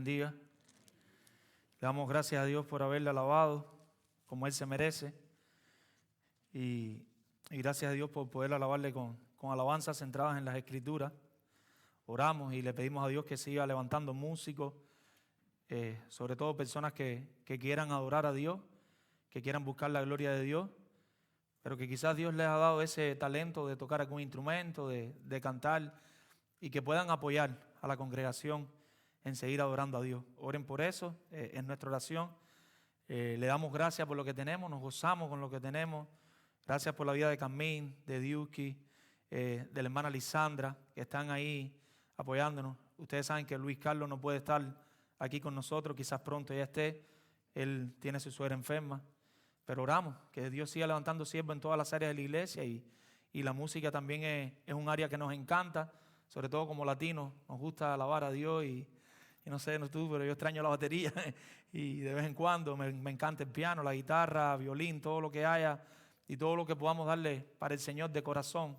bendiga. Le damos gracias a Dios por haberle alabado como Él se merece. Y gracias a Dios por poder alabarle con alabanzas centradas en las Escrituras. Oramos y le pedimos a Dios que siga levantando músicos, sobre todo personas que quieran adorar a Dios, que quieran buscar la gloria de Dios, pero que quizás Dios les ha dado ese talento de tocar algún instrumento, de cantar, y que puedan apoyar a la congregación en seguir adorando a Dios. Oren por eso, en nuestra oración. Le damos gracias por lo que tenemos, nos gozamos con lo que tenemos. Gracias por la vida de Camín, de Diuki, de la hermana Lisandra, que están ahí apoyándonos. Ustedes saben que Luis Carlos no puede estar aquí con nosotros, quizás pronto ya esté. Él tiene su suegra enferma. Pero oramos, que Dios siga levantando siervos en todas las áreas de la iglesia, y la música también es un área que nos encanta, sobre todo como latinos, nos gusta alabar a Dios y no sé, no tú, pero yo extraño la batería y de vez en cuando me encanta el piano, la guitarra, violín, todo lo que haya y todo lo que podamos darle para el Señor de corazón,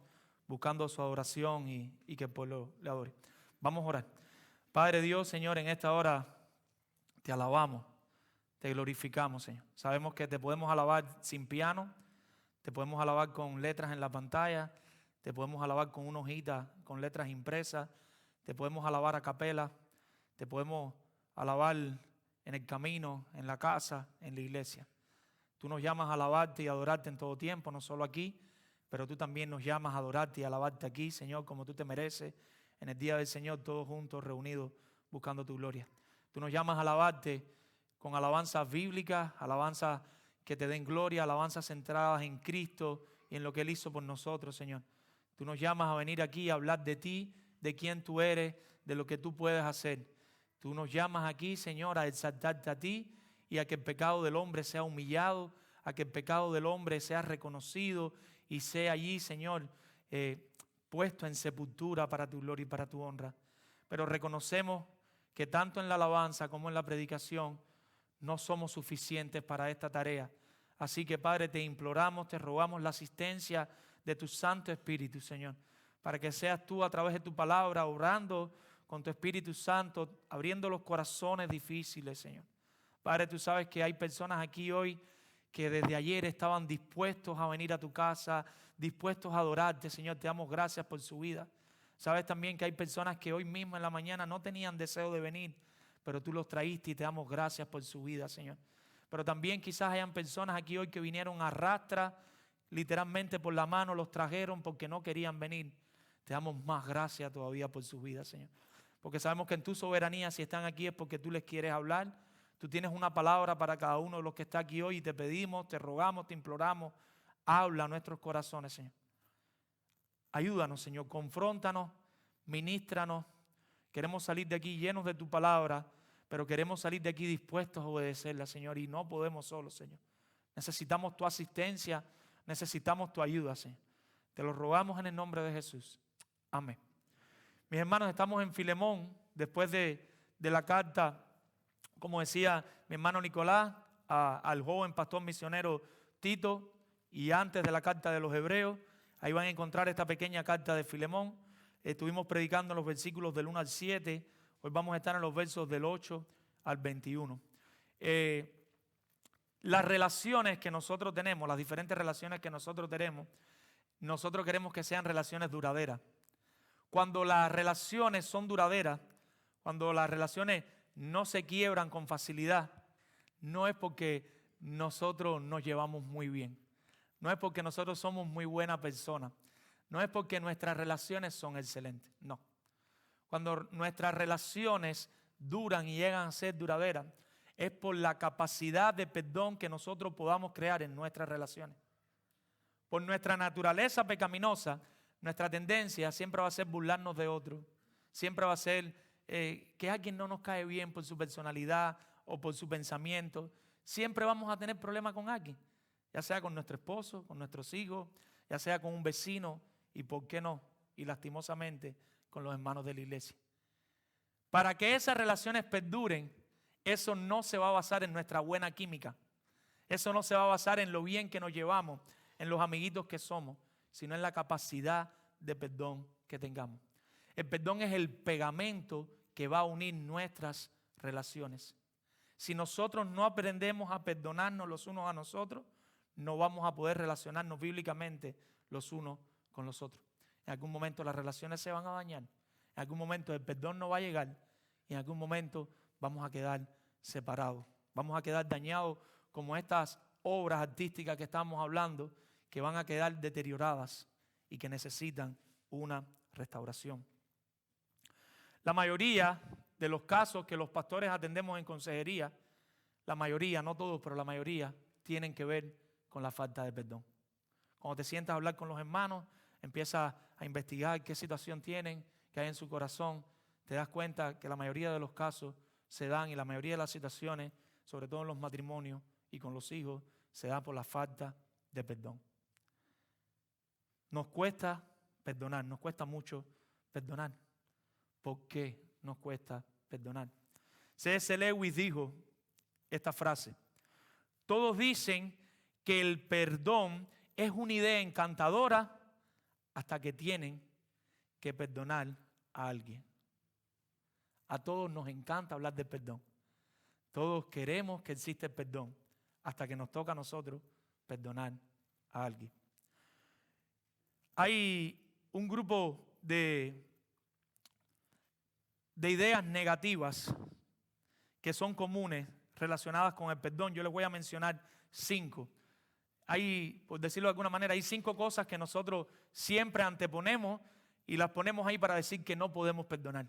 buscando su adoración y que el pueblo le adore. Vamos a orar. Padre Dios, Señor, en esta hora te alabamos, te glorificamos, Señor. Sabemos que te podemos alabar sin piano, te podemos alabar con letras en la pantalla, te podemos alabar con una hojita, con letras impresas, te podemos alabar a capela, te podemos alabar en el camino, en la casa, en la iglesia. Tú nos llamas a alabarte y adorarte en todo tiempo, no solo aquí, pero tú también nos llamas a adorarte y alabarte aquí, Señor, como tú te mereces, en el día del Señor, todos juntos, reunidos, buscando tu gloria. Tú nos llamas a alabarte con alabanzas bíblicas, alabanzas que te den gloria, alabanzas centradas en Cristo y en lo que Él hizo por nosotros, Señor. Tú nos llamas a venir aquí a hablar de ti, de quién tú eres, de lo que tú puedes hacer. Tú nos llamas aquí, Señor, a exaltarte a ti y a que el pecado del hombre sea humillado, a que el pecado del hombre sea reconocido y sea allí, Señor, puesto en sepultura para tu gloria y para tu honra. Pero reconocemos que tanto en la alabanza como en la predicación no somos suficientes para esta tarea. Así que, Padre, te imploramos, te rogamos la asistencia de tu Santo Espíritu, Señor, para que seas tú a través de tu palabra orando con tu Espíritu Santo, abriendo los corazones difíciles, Señor. Padre, tú sabes que hay personas aquí hoy que desde ayer estaban dispuestos a venir a tu casa, dispuestos a adorarte, Señor. Te damos gracias por su vida. Sabes también que hay personas que hoy mismo en la mañana no tenían deseo de venir, pero tú los traíste y te damos gracias por su vida, Señor. Pero también quizás hayan personas aquí hoy que vinieron a rastra, literalmente por la mano los trajeron porque no querían venir. Te damos más gracias todavía por su vida, Señor. Porque sabemos que en tu soberanía, si están aquí es porque tú les quieres hablar. Tú tienes una palabra para cada uno de los que está aquí hoy y te pedimos, te rogamos, te imploramos. Habla a nuestros corazones, Señor. Ayúdanos, Señor, confróntanos, ministranos. Queremos salir de aquí llenos de tu palabra, pero queremos salir de aquí dispuestos a obedecerla, Señor, y no podemos solos, Señor. Necesitamos tu asistencia, necesitamos tu ayuda, Señor. Te lo rogamos en el nombre de Jesús. Amén. Mis hermanos, estamos en Filemón, después de la carta, como decía mi hermano Nicolás, al joven pastor misionero Tito, y antes de la carta de los Hebreos. Ahí van a encontrar esta pequeña carta de Filemón. Estuvimos predicando en los versículos del 1 al 7. Hoy vamos a estar en los versos del 8 al 21. Las relaciones que nosotros tenemos, las diferentes relaciones que nosotros tenemos, nosotros queremos que sean relaciones duraderas. Cuando las relaciones son duraderas, cuando las relaciones no se quiebran con facilidad, no es porque nosotros nos llevamos muy bien. No es porque nosotros somos muy buenas personas. No es porque nuestras relaciones son excelentes. No. Cuando nuestras relaciones duran y llegan a ser duraderas, es por la capacidad de perdón que nosotros podamos crear en nuestras relaciones. Por nuestra naturaleza pecaminosa, nuestra tendencia siempre va a ser burlarnos de otros. Siempre va a ser que alguien no nos cae bien por su personalidad o por su pensamiento. Siempre vamos a tener problemas con alguien, ya sea con nuestro esposo, con nuestros hijos, ya sea con un vecino y, ¿por qué no? Y lastimosamente con los hermanos de la iglesia. Para que esas relaciones perduren, eso no se va a basar en nuestra buena química. Eso no se va a basar en lo bien que nos llevamos, en los amiguitos que somos, sino en la capacidad de perdón que tengamos. El perdón es el pegamento que va a unir nuestras relaciones. Si nosotros no aprendemos a perdonarnos los unos a nosotros, no vamos a poder relacionarnos bíblicamente los unos con los otros. En algún momento las relaciones se van a dañar. En algún momento el perdón no va a llegar. Y en algún momento vamos a quedar separados. Vamos a quedar dañados como estas obras artísticas que estamos hablando, que van a quedar deterioradas y que necesitan una restauración. La mayoría de los casos que los pastores atendemos en consejería, la mayoría, no todos, pero la mayoría, tienen que ver con la falta de perdón. Cuando te sientas a hablar con los hermanos, empiezas a investigar qué situación tienen, qué hay en su corazón, te das cuenta que la mayoría de los casos se dan y la mayoría de las situaciones, sobre todo en los matrimonios y con los hijos, se dan por la falta de perdón. Nos cuesta perdonar, nos cuesta mucho perdonar. ¿Por qué nos cuesta perdonar? C.S. Lewis dijo esta frase: todos dicen que el perdón es una idea encantadora hasta que tienen que perdonar a alguien. A todos nos encanta hablar del perdón. Todos queremos que exista el perdón hasta que nos toca a nosotros perdonar a alguien. Hay un grupo de ideas negativas que son comunes relacionadas con el perdón. Yo les voy a mencionar 5. Hay, por decirlo de alguna manera, hay 5 cosas que nosotros siempre anteponemos y las ponemos ahí para decir que no podemos perdonar.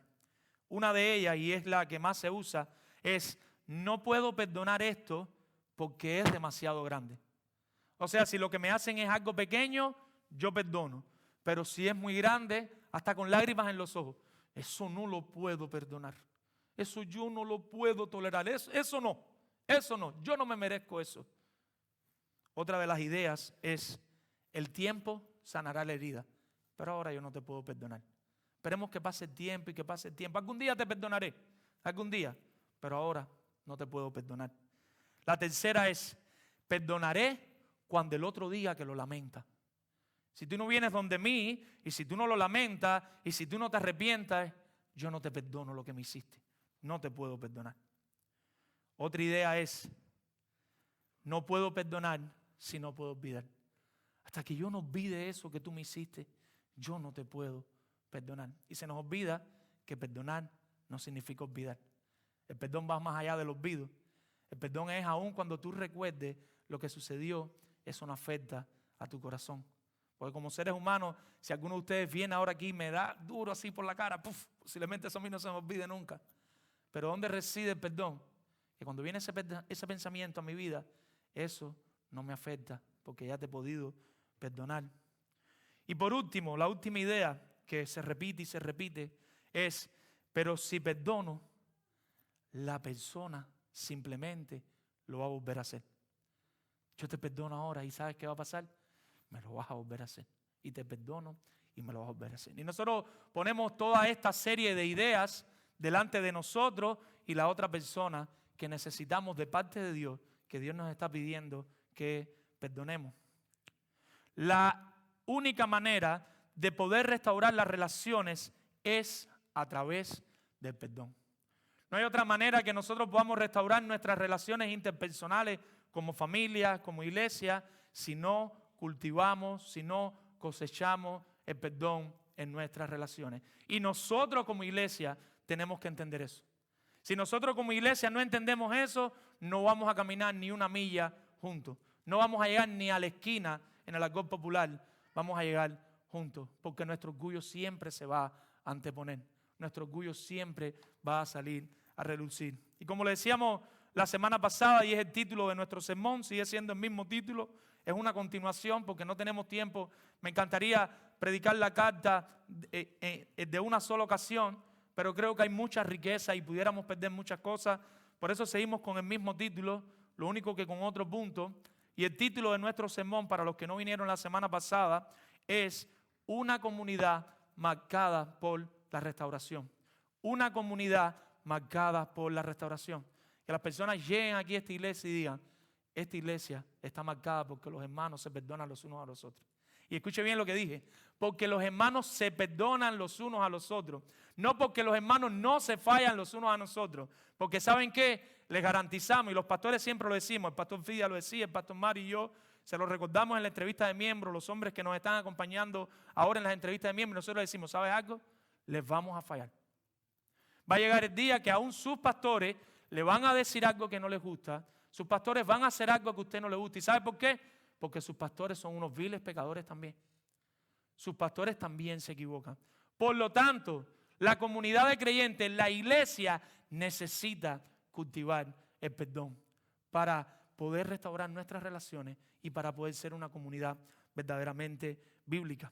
Una de ellas, y es la que más se usa, es: no puedo perdonar esto porque es demasiado grande. O sea, si lo que me hacen es algo pequeño, yo perdono. Pero si es muy grande, hasta con lágrimas en los ojos, eso no lo puedo perdonar. Eso yo no lo puedo tolerar. Eso no. Yo no me merezco eso. Otra de las ideas es: el tiempo sanará la herida, pero ahora yo no te puedo perdonar. Esperemos que pase el tiempo y que pase el tiempo. Algún día te perdonaré, algún día, pero ahora no te puedo perdonar. La tercera es: perdonaré cuando el otro diga que lo lamenta. Si tú no vienes donde mí y si tú no lo lamentas y si tú no te arrepientas, yo no te perdono lo que me hiciste. No te puedo perdonar. Otra idea es: no puedo perdonar si no puedo olvidar. Hasta que yo no olvide eso que tú me hiciste, yo no te puedo perdonar. Y se nos olvida que perdonar no significa olvidar. El perdón va más allá del olvido. El perdón es aún cuando tú recuerdes lo que sucedió, eso no afecta a tu corazón. Porque como seres humanos, si alguno de ustedes viene ahora aquí y me da duro así por la cara, posiblemente eso a mí no se me olvide nunca. Pero ¿dónde reside el perdón? Que cuando viene ese pensamiento a mi vida, eso no me afecta porque ya te he podido perdonar. Y por último, la última idea que se repite y se repite es: pero si perdono, la persona simplemente lo va a volver a hacer. Yo te perdono ahora y ¿sabes qué va a pasar? Me lo vas a volver a hacer. Y te perdono y me lo vas a volver a hacer. Y nosotros ponemos toda esta serie de ideas delante de nosotros y la otra persona que necesitamos de parte de Dios, que Dios nos está pidiendo que perdonemos. La única manera de poder restaurar las relaciones es a través del perdón. No hay otra manera que nosotros podamos restaurar nuestras relaciones interpersonales como familia, como iglesia, si no cultivamos, si no cosechamos el perdón en nuestras relaciones. Y nosotros como iglesia tenemos que entender eso. Si nosotros como iglesia no entendemos eso, no vamos a caminar ni una milla juntos. No vamos a llegar ni a la esquina en el alcohol popular. Vamos a llegar juntos, porque nuestro orgullo siempre se va a anteponer. Nuestro orgullo siempre va a salir a relucir. Y como le decíamos la semana pasada, y es el título de nuestro sermón, sigue siendo el mismo título, es una continuación porque no tenemos tiempo. Me encantaría predicar la carta de una sola ocasión, pero creo que hay mucha riqueza y pudiéramos perder muchas cosas. Por eso seguimos con el mismo título, lo único que con otro punto. Y el título de nuestro sermón, para los que no vinieron la semana pasada, es una comunidad marcada por la restauración. Una comunidad marcada por la restauración. Que las personas lleguen aquí a esta iglesia y digan: esta iglesia está marcada porque los hermanos se perdonan los unos a los otros. Y escuche bien lo que dije. Porque los hermanos se perdonan los unos a los otros. No porque los hermanos no se fallan los unos a nosotros. Porque ¿saben qué? Les garantizamos, y los pastores siempre lo decimos, el pastor Fidia lo decía, el pastor Mari y yo, se lo recordamos en la entrevista de miembros, los hombres que nos están acompañando ahora en las entrevistas de miembros, nosotros les decimos, ¿sabes algo? Les vamos a fallar. Va a llegar el día que aún sus pastores le van a decir algo que no les gusta, sus pastores van a hacer algo que a usted no le gusta. ¿Y sabe por qué? Porque sus pastores son unos viles pecadores también. Sus pastores también se equivocan. Por lo tanto, la comunidad de creyentes, la iglesia, necesita cultivar el perdón para poder restaurar nuestras relaciones y para poder ser una comunidad verdaderamente bíblica.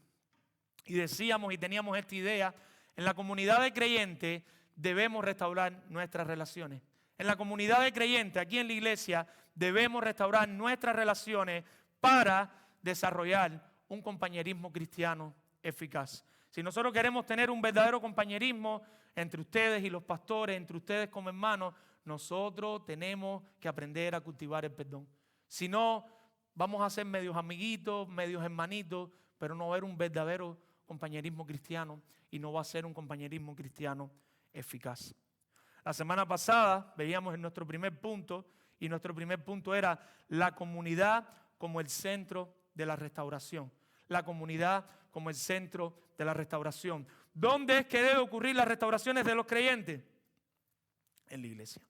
Y decíamos y teníamos esta idea, en la comunidad de creyentes debemos restaurar nuestras relaciones. En la comunidad de creyentes, aquí en la iglesia, debemos restaurar nuestras relaciones para desarrollar un compañerismo cristiano eficaz. Si nosotros queremos tener un verdadero compañerismo entre ustedes y los pastores, entre ustedes como hermanos, nosotros tenemos que aprender a cultivar el perdón. Si no, vamos a ser medios amiguitos, medios hermanitos, pero no va a haber un verdadero compañerismo cristiano y no va a ser un compañerismo cristiano eficaz. La semana pasada veíamos en nuestro primer punto, y nuestro primer punto era la comunidad como el centro de la restauración. La comunidad como el centro de la restauración. ¿Dónde es que debe ocurrir las restauraciones de los creyentes? En la iglesia.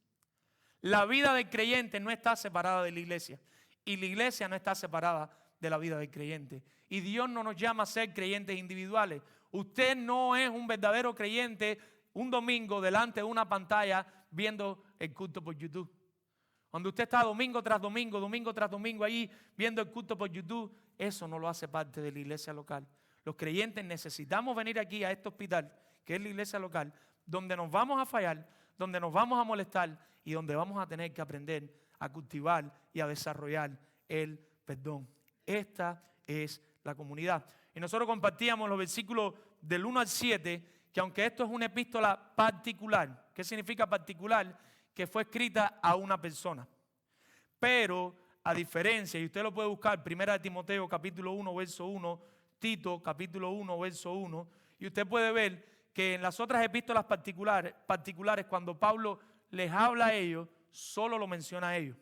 La vida del creyente no está separada de la iglesia. Y la iglesia no está separada de la vida del creyente. Y Dios no nos llama a ser creyentes individuales. Usted no es un verdadero creyente un domingo delante de una pantalla viendo el culto por YouTube. Cuando usted está domingo tras domingo ahí viendo el culto por YouTube, eso no lo hace parte de la iglesia local. Los creyentes necesitamos venir aquí a este hospital, que es la iglesia local, donde nos vamos a fallar, donde nos vamos a molestar y donde vamos a tener que aprender a cultivar y a desarrollar el perdón. Esta es la comunidad. Y nosotros compartíamos los versículos del 1 al 7, que aunque esto es una epístola particular, ¿qué significa particular? Que fue escrita a una persona. Pero a diferencia, y usted lo puede buscar, 1 Timoteo capítulo 1, verso 1, Tito capítulo 1, verso 1, y usted puede ver que en las otras epístolas particulares, cuando Pablo les habla a ellos, solo lo menciona a ellos.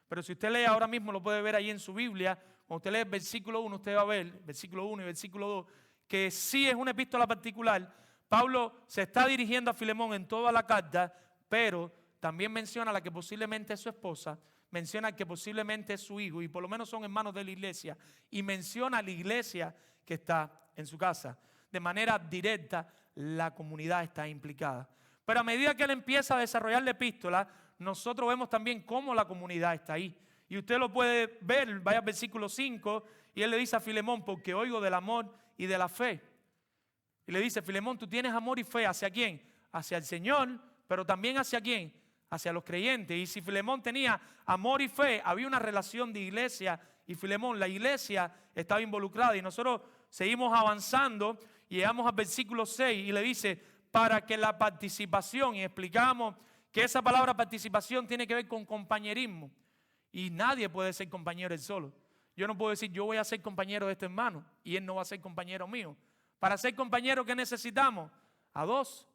Pero si usted lee ahora mismo, lo puede ver ahí en su Biblia, cuando usted lee el versículo 1, usted va a ver, versículo 1 y versículo 2, que sí es una epístola particular. Pablo se está dirigiendo a Filemón en toda la carta, pero también menciona a la que posiblemente es su esposa, menciona que posiblemente es su hijo, y por lo menos son hermanos de la iglesia, y menciona a la iglesia que está en su casa. De manera directa, la comunidad está implicada. Pero a medida que él empieza a desarrollar la epístola, nosotros vemos también cómo la comunidad está ahí. Y usted lo puede ver, vaya al versículo 5, y él le dice a Filemón, porque oigo del amor y de la fe. Y le dice, Filemón, tú tienes amor y fe, ¿hacia quién? Hacia el Señor, pero también ¿hacia quién? Hacia los creyentes. Y si Filemón tenía amor y fe, había una relación de iglesia y Filemón, la iglesia estaba involucrada. Y nosotros seguimos avanzando y llegamos al versículo 6 y le dice, para que la participación, y explicamos que esa palabra participación tiene que ver con compañerismo. Y nadie puede ser compañero él solo. Yo no puedo decir, yo voy a ser compañero de este hermano y él no va a ser compañero mío. Para ser compañero, ¿qué necesitamos? A dos.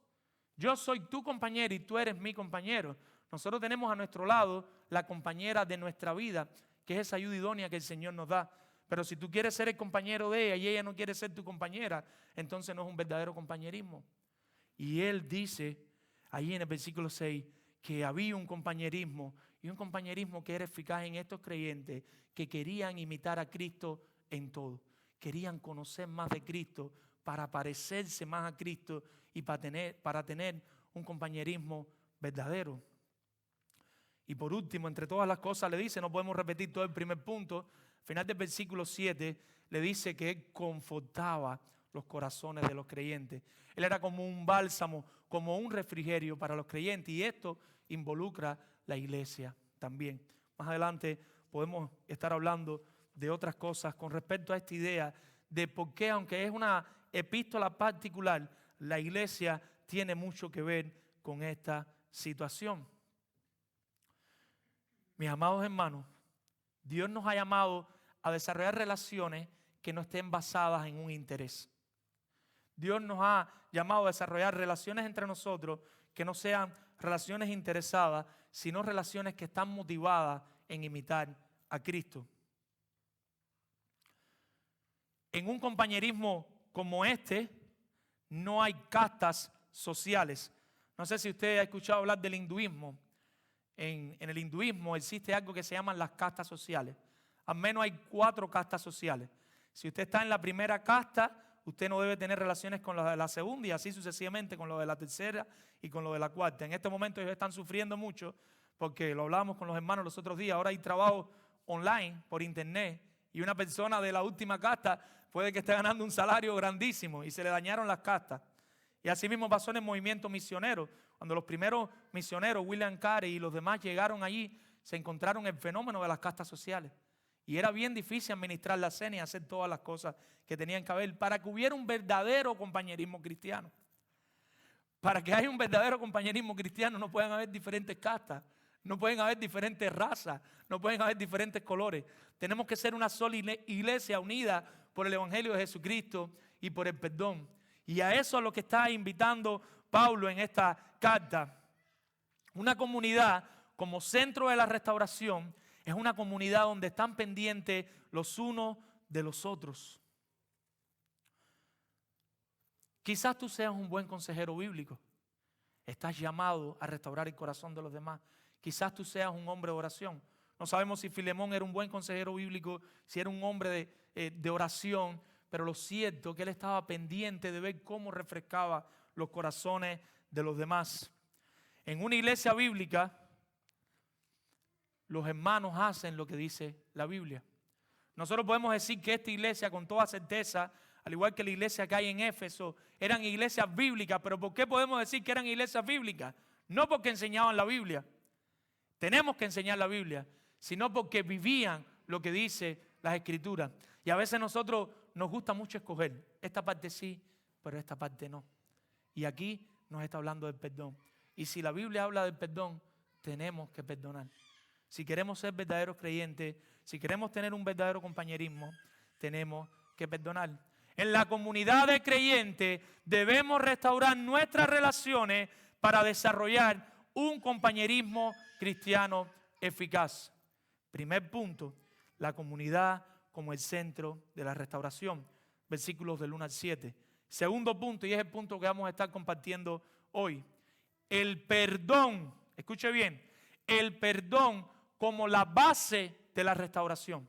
Yo soy tu compañero y tú eres mi compañero. Nosotros tenemos a nuestro lado la compañera de nuestra vida, que es esa ayuda idónea que el Señor nos da. Pero si tú quieres ser el compañero de ella y ella no quiere ser tu compañera, entonces no es un verdadero compañerismo. Y él dice, ahí en el versículo 6, que había un compañerismo, y un compañerismo que era eficaz en estos creyentes que querían imitar a Cristo en todo. Querían conocer más de Cristo para parecerse más a Cristo y para tener un compañerismo verdadero. Y por último, entre todas las cosas le dice, no podemos repetir todo el primer punto, al final del versículo 7 le dice que él confortaba los corazones de los creyentes. Él era como un bálsamo, como un refrigerio para los creyentes, y esto involucra la iglesia también. Más adelante podemos estar hablando de otras cosas con respecto a esta idea de por qué, aunque es una epístola particular, la iglesia tiene mucho que ver con esta situación. Mis amados hermanos, Dios nos ha llamado a desarrollar relaciones que no estén basadas en un interés. Dios nos ha llamado a desarrollar relaciones entre nosotros que no sean relaciones interesadas, sino relaciones que están motivadas en imitar a Cristo. En un compañerismo como este, no hay castas sociales. No sé si usted ha escuchado hablar del hinduismo. En el hinduismo existe algo que se llaman las castas sociales. Al menos hay 4 castas sociales. Si usted está en la primera casta, usted no debe tener relaciones con los de la segunda y así sucesivamente con los de la tercera y con los de la cuarta. En este momento ellos están sufriendo mucho porque lo hablábamos con los hermanos los otros días. Ahora hay trabajo online por internet y una persona de la última casta puede que esté ganando un salario grandísimo y se le dañaron las castas. Y así mismo pasó en el movimiento misionero. Cuando los primeros misioneros, William Carey y los demás llegaron allí, se encontraron el fenómeno de las castas sociales. Y era bien difícil administrar la cena y hacer todas las cosas que tenían que haber para que hubiera un verdadero compañerismo cristiano. Para que haya un verdadero compañerismo cristiano no pueden haber diferentes castas, no pueden haber diferentes razas, no pueden haber diferentes colores. Tenemos que ser una sola iglesia unida por el Evangelio de Jesucristo y por el perdón. Y a eso es lo que está invitando Pablo en esta carta. Una comunidad como centro de la restauración es una comunidad donde están pendientes los unos de los otros. Quizás tú seas un buen consejero bíblico. Estás llamado a restaurar el corazón de los demás. Quizás tú seas un hombre de oración. No sabemos si Filemón era un buen consejero bíblico, si era un hombre de oración, pero lo cierto es que él estaba pendiente de ver cómo refrescaba los corazones de los demás. En una iglesia bíblica, los hermanos hacen lo que dice la Biblia. Nosotros podemos decir que esta iglesia, con toda certeza, al igual que la iglesia que hay en Éfeso, eran iglesias bíblicas. ¿Pero por qué podemos decir que eran iglesias bíblicas? No porque enseñaban la Biblia. Tenemos que enseñar la Biblia, sino porque vivían lo que dice las Escrituras. Y a veces nosotros nos gusta mucho escoger. Esta parte sí, pero esta parte no. Y aquí nos está hablando del perdón. Y si la Biblia habla del perdón, tenemos que perdonar. Si queremos ser verdaderos creyentes, si queremos tener un verdadero compañerismo, tenemos que perdonar. En la comunidad de creyentes debemos restaurar nuestras relaciones para desarrollar un compañerismo cristiano eficaz. Primer punto, la comunidad como el centro de la restauración. Versículos del 1 al 7. Segundo punto, y es el punto que vamos a estar compartiendo hoy. El perdón, escuche bien, el perdón como la base de la restauración.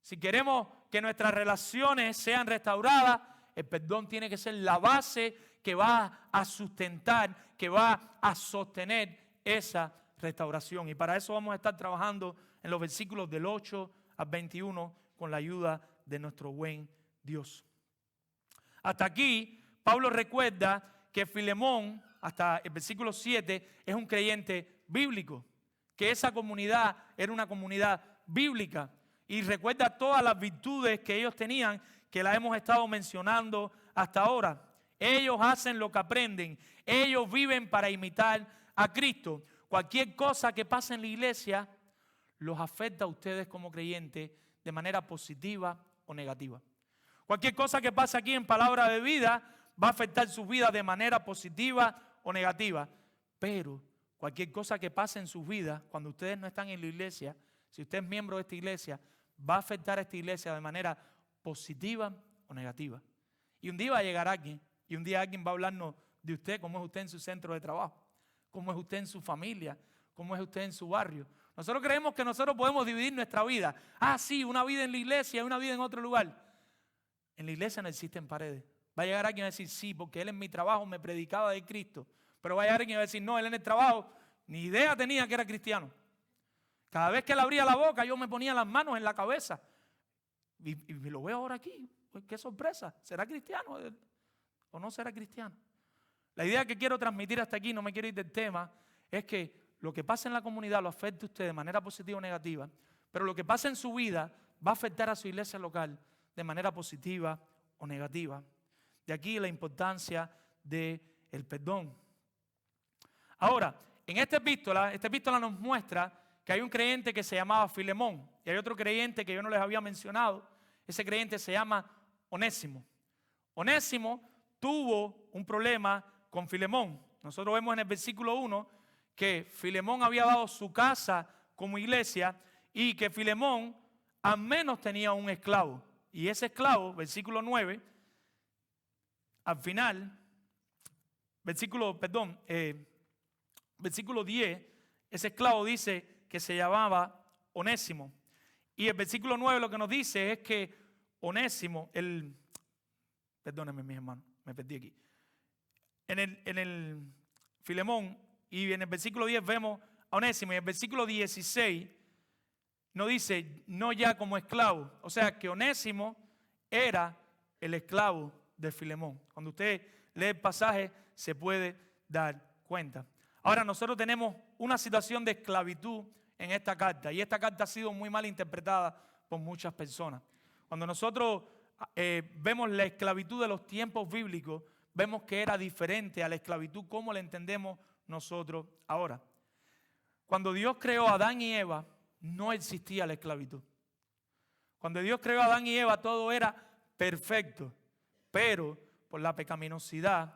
Si queremos que nuestras relaciones sean restauradas, el perdón tiene que ser la base que va a sustentar, que va a sostener esa restauración. Y para eso vamos a estar trabajando en los versículos del 8 al 21 con la ayuda de nuestro buen Dios. Hasta aquí, Pablo recuerda que Filemón, hasta el versículo 7, es un creyente bíblico, que esa comunidad era una comunidad bíblica. Y recuerda todas las virtudes que ellos tenían, que las hemos estado mencionando hasta ahora. Ellos hacen lo que aprenden. Ellos viven para imitar a Cristo. Cualquier cosa que pase en la iglesia los afecta a ustedes como creyentes de manera positiva o negativa. Cualquier cosa que pase aquí en Palabra de Vida va a afectar su vida de manera positiva o negativa. Pero cualquier cosa que pase en sus vidas, cuando ustedes no están en la iglesia, si usted es miembro de esta iglesia, va a afectar a esta iglesia de manera positiva o negativa. Y un día va a llegar alguien, y un día alguien va a hablarnos de usted, cómo es usted en su centro de trabajo, cómo es usted en su familia, cómo es usted en su barrio. Nosotros creemos que nosotros podemos dividir nuestra vida. Ah, sí, una vida en la iglesia y una vida en otro lugar. En la iglesia no existen paredes. Va a llegar alguien a decir, sí, porque él en mi trabajo me predicaba de Cristo. Pero va a llegar alguien a decir, no, él en el trabajo ni idea tenía que era cristiano. Cada vez que él abría la boca, yo me ponía las manos en la cabeza. Y lo veo ahora aquí. Pues qué sorpresa. ¿Será cristiano o no será cristiano? La idea que quiero transmitir hasta aquí, no me quiero ir del tema, es que lo que pasa en la comunidad lo afecta a usted de manera positiva o negativa, pero lo que pasa en su vida va a afectar a su iglesia local de manera positiva o negativa. De aquí la importancia del perdón. Ahora, en esta epístola nos muestra que hay un creyente que se llamaba Filemón y hay otro creyente que yo no les había mencionado, Ese creyente se llama Onésimo. Onésimo tuvo un problema con Filemón. Nosotros vemos en el versículo 1 que Filemón había dado su casa como iglesia y que Filemón al menos tenía un esclavo. Y ese esclavo, versículo 9, al final, versículo 10, ese esclavo dice que se llamaba Onésimo. Y el versículo 9 lo que nos dice es que Onésimo, perdónenme mis hermanos, me perdí aquí. En el Filemón y en el versículo 10 vemos a Onésimo, y en el versículo 16 nos dice no ya como esclavo. O sea que Onésimo era el esclavo de Filemón. Cuando usted lee el pasaje se puede dar cuenta. Ahora nosotros tenemos una situación de esclavitud en esta carta, y esta carta ha sido muy mal interpretada por muchas personas. Cuando nosotros vemos la esclavitud de los tiempos bíblicos, vemos que era diferente a la esclavitud como la entendemos nosotros ahora. Cuando Dios creó a Adán y Eva, no existía la esclavitud. Cuando Dios creó a Adán y Eva, todo era perfecto, pero por la pecaminosidad,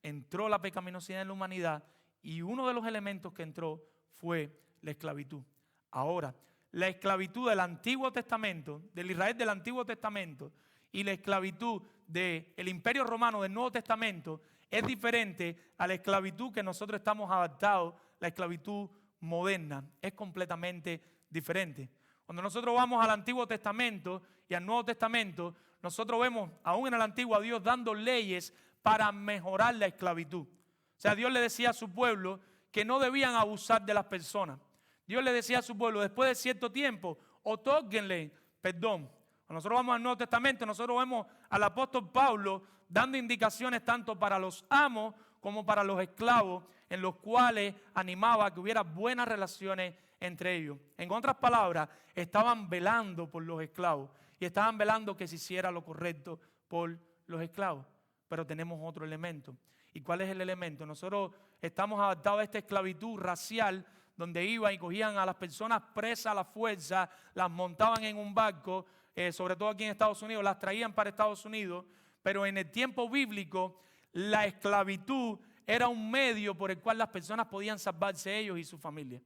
entró la pecaminosidad en la humanidad, y uno de los elementos que entró fue la esclavitud. Ahora, la esclavitud del Antiguo Testamento, del Israel del Antiguo Testamento, y la esclavitud del Imperio Romano del Nuevo Testamento es diferente a la esclavitud que nosotros estamos adaptados, la esclavitud moderna. Es completamente diferente. Cuando nosotros vamos al Antiguo Testamento y al Nuevo Testamento, nosotros vemos aún en el Antiguo a Dios dando leyes para mejorar la esclavitud. O sea, Dios le decía a su pueblo que no debían abusar de las personas. Dios le decía a su pueblo, después de cierto tiempo, otórguenle perdón. Cuando nosotros vamos al Nuevo Testamento, nosotros vemos al apóstol Pablo dando indicaciones tanto para los amos como para los esclavos, en los cuales animaba a que hubiera buenas relaciones entre ellos. En otras palabras, estaban velando por los esclavos y estaban velando que se hiciera lo correcto por los esclavos. Pero tenemos otro elemento. ¿Y cuál es el elemento? Nosotros estamos adaptados a esta esclavitud racial, donde iban y cogían a las personas presas a la fuerza, las montaban en un barco, sobre todo aquí en Estados Unidos, las traían para Estados Unidos. Pero en el tiempo bíblico, la esclavitud era un medio por el cual las personas podían salvarse ellos y su familia.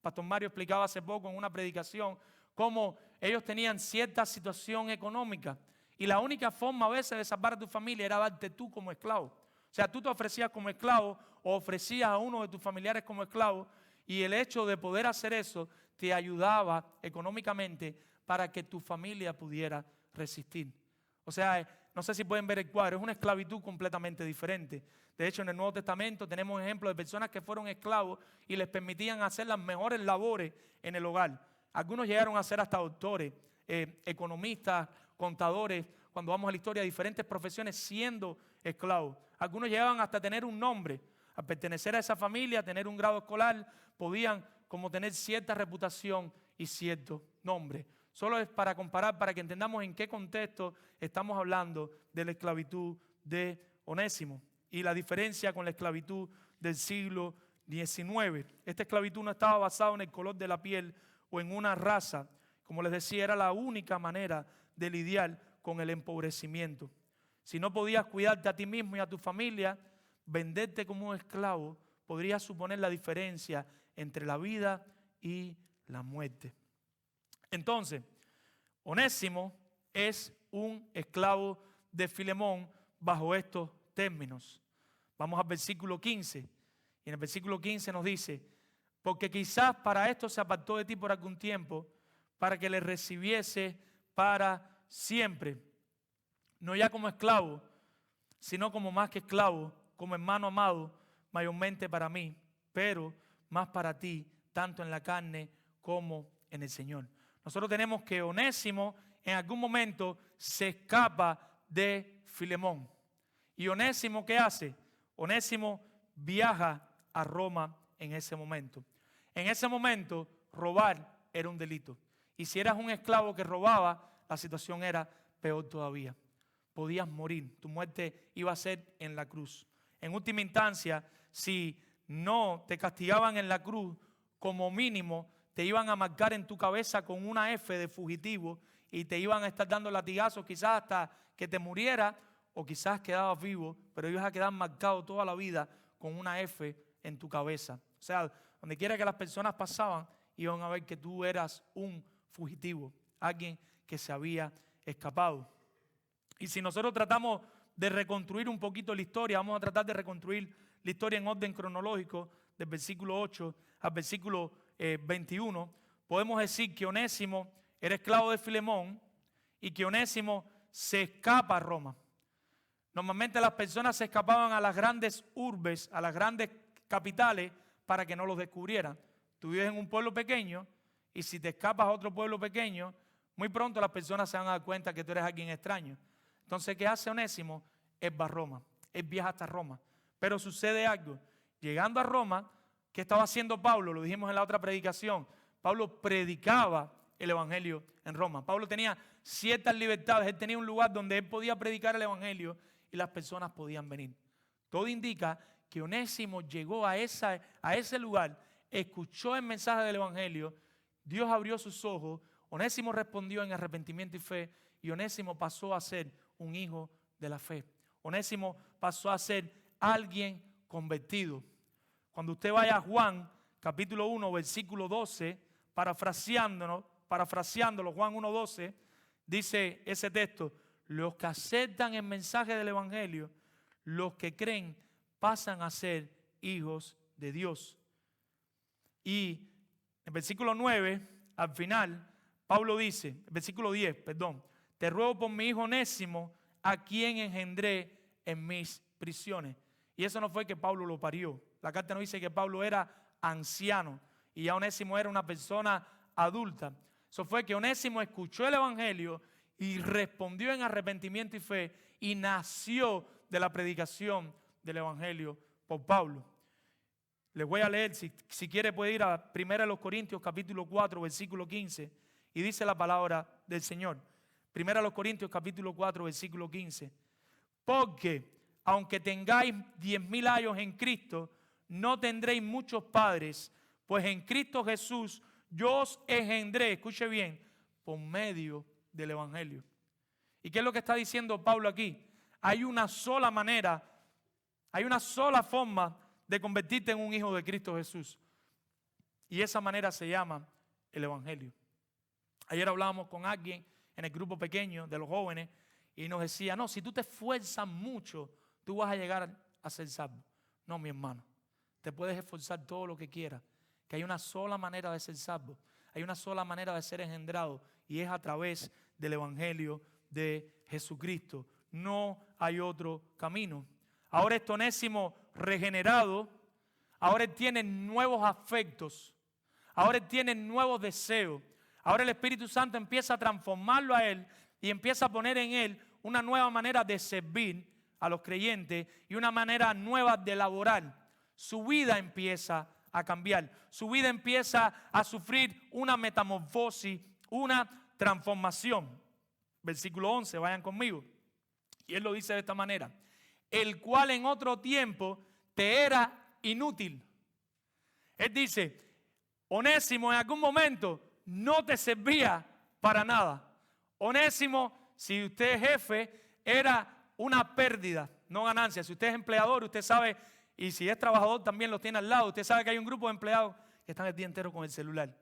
Pastor Mario explicaba hace poco en una predicación cómo ellos tenían cierta situación económica y la única forma a veces de salvar a tu familia era darte tú como esclavo. O sea, tú te ofrecías como esclavo o ofrecías a uno de tus familiares como esclavo, y el hecho de poder hacer eso te ayudaba económicamente para que tu familia pudiera resistir. O sea, no sé si pueden ver el cuadro, es una esclavitud completamente diferente. De hecho, en el Nuevo Testamento tenemos ejemplos de personas que fueron esclavos y les permitían hacer las mejores labores en el hogar. Algunos llegaron a ser hasta doctores, economistas, contadores, cuando vamos a la historia de diferentes profesiones siendo esclavos. Algunos llegaban hasta tener un nombre, a pertenecer a esa familia, a tener un grado escolar, podían como tener cierta reputación y cierto nombre. Solo es para comparar, para que entendamos en qué contexto estamos hablando de la esclavitud de Onésimo y la diferencia con la esclavitud del siglo XIX. Esta esclavitud no estaba basada en el color de la piel o en una raza. Como les decía, era la única manera de lidiar con el empobrecimiento. Si no podías cuidarte a ti mismo y a tu familia, venderte como un esclavo podría suponer la diferencia entre la vida y la muerte. Entonces, Onésimo es un esclavo de Filemón bajo estos términos. Vamos al versículo 15. Y en el versículo 15 nos dice: porque quizás para esto se apartó de ti por algún tiempo, para que le recibiese para siempre. No ya como esclavo, sino como más que esclavo, como hermano amado, mayormente para mí, pero más para ti, tanto en la carne como en el Señor. Nosotros tenemos que Onésimo en algún momento se escapa de Filemón. ¿Y Onésimo qué hace? Onésimo viaja a Roma en ese momento. En ese momento, robar era un delito. Y si eras un esclavo que robaba, la situación era peor todavía. Podías morir. Tu muerte iba a ser en la cruz. En última instancia, si no te castigaban en la cruz, como mínimo te iban a marcar en tu cabeza con una F de fugitivo y te iban a estar dando latigazos quizás hasta que te muriera o quizás quedabas vivo, pero ibas a quedar marcado toda la vida con una F en tu cabeza. O sea, donde quiera que las personas pasaban, iban a ver que tú eras un fugitivo, alguien que se había escapado. Y si nosotros tratamos de reconstruir un poquito la historia, vamos a tratar de reconstruir la historia en orden cronológico, del versículo 8 al versículo 21, podemos decir que Onésimo era esclavo de Filemón y que Onésimo se escapa a Roma. Normalmente las personas se escapaban a las grandes urbes, a las grandes capitales, para que no los descubrieran. Tú vives en un pueblo pequeño y si te escapas a otro pueblo pequeño, muy pronto las personas se van a dar cuenta que tú eres alguien extraño. Entonces, ¿qué hace Onésimo? Él va a Roma, él viaja hasta Roma. Pero sucede algo. Llegando a Roma, ¿qué estaba haciendo Pablo? Lo dijimos en la otra predicación. Pablo predicaba el evangelio en Roma. Pablo tenía ciertas libertades. Él tenía un lugar donde él podía predicar el evangelio y las personas podían venir. Todo indica que Onésimo llegó a ese lugar, escuchó el mensaje del evangelio, Dios abrió sus ojos, Onésimo respondió en arrepentimiento y fe, y Onésimo pasó a ser un hijo de la fe. Onésimo pasó a ser alguien convertido. Cuando usted vaya a Juan, capítulo 1, versículo 12, parafraseándolo, Juan 1:12, dice ese texto: los que aceptan el mensaje del evangelio, los que creen, pasan a ser hijos de Dios. Y en versículo 9, al final, Pablo dice, versículo 10, perdón, te ruego por mi hijo Onésimo, a quien engendré en mis prisiones. Y eso no fue que Pablo lo parió. La carta no dice que Pablo era anciano y ya Onésimo era una persona adulta. Eso fue que Onésimo escuchó el evangelio y respondió en arrepentimiento y fe y nació de la predicación del evangelio por Pablo. Les voy a leer, si quiere puede ir a 1 Corintios capítulo 4, versículo 15, y dice la palabra del Señor. 1 Corintios capítulo 4, versículo 15. Porque aunque tengáis 10,000 años en Cristo, no tendréis muchos padres, pues en Cristo Jesús yo os engendré, escuche bien, por medio del evangelio. ¿Y qué es lo que está diciendo Pablo aquí? Hay una sola manera, hay una sola forma de convertirte en un hijo de Cristo Jesús. Y esa manera se llama el evangelio. Ayer hablábamos con alguien en el grupo pequeño de los jóvenes y nos decía, no, si tú te esfuerzas mucho, tú vas a llegar a ser salvo. No, mi hermano, te puedes esforzar todo lo que quieras, que hay una sola manera de ser salvo, hay una sola manera de ser engendrado y es a través del evangelio de Jesucristo. No hay otro camino. Ahora es Onésimo regenerado, ahora él tiene nuevos afectos, ahora él tiene nuevos deseos, ahora el Espíritu Santo empieza a transformarlo a él y empieza a poner en él una nueva manera de servir a los creyentes y una manera nueva de laborar. Su vida empieza a cambiar, su vida empieza a sufrir una metamorfosis, una transformación. Versículo 11, vayan conmigo. Y él lo dice de esta manera: el cual en otro tiempo te era inútil. Él dice, Onésimo en algún momento no te servía para nada. Onésimo, si usted es jefe, era una pérdida, no ganancia. Si usted es empleador, usted sabe, y si es trabajador también lo tiene al lado, usted sabe que hay un grupo de empleados que están el día entero con el celular.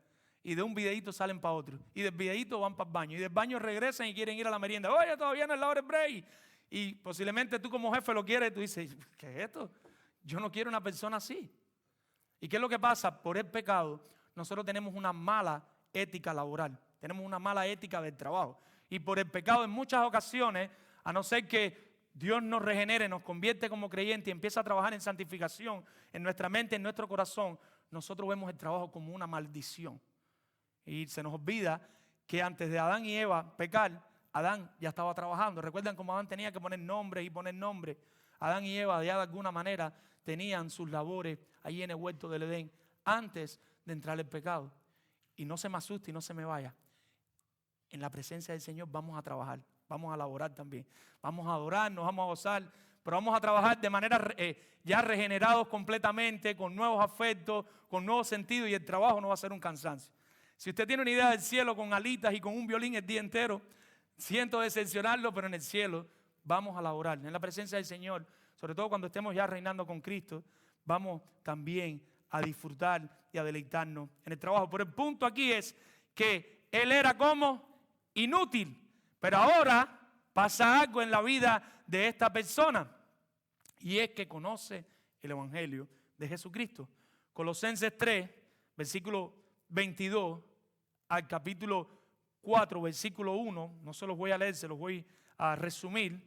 Y de un videíto salen para otro. Y del videíto van para el baño. Y del baño regresan y quieren ir a la merienda. Oye, todavía no es la hora de break. Y posiblemente tú como jefe lo quieres y tú dices, ¿qué es esto? Yo no quiero una persona así. ¿Y qué es lo que pasa? Por el pecado, nosotros tenemos una mala ética laboral. Tenemos una mala ética del trabajo. Y por el pecado en muchas ocasiones, a no ser que Dios nos regenere, nos convierte como creyente y empieza a trabajar en santificación en nuestra mente, en nuestro corazón, nosotros vemos el trabajo como una maldición. Y se nos olvida que antes de Adán y Eva pecar, Adán ya estaba trabajando. ¿Recuerdan cómo Adán tenía que poner nombres y poner nombres? Adán y Eva ya de alguna manera tenían sus labores allí en el huerto del Edén antes de entrar el pecado. Y no se me asuste y no se me vaya. En la presencia del Señor vamos a trabajar, vamos a laborar también. Vamos a adorar, nos vamos a gozar, pero vamos a trabajar de manera ya regenerados completamente, con nuevos afectos, con nuevos sentidos, y el trabajo no va a ser un cansancio. Si usted tiene una idea del cielo con alitas y con un violín el día entero, siento decepcionarlo, pero en el cielo vamos a laborar. En la presencia del Señor, sobre todo cuando estemos ya reinando con Cristo, vamos también a disfrutar y a deleitarnos en el trabajo. Pero el punto aquí es que él era como inútil, pero ahora pasa algo en la vida de esta persona, y es que conoce el Evangelio de Jesucristo. Colosenses 3, versículo 22 al capítulo 4, versículo 1, no se los voy a leer, se los voy a resumir.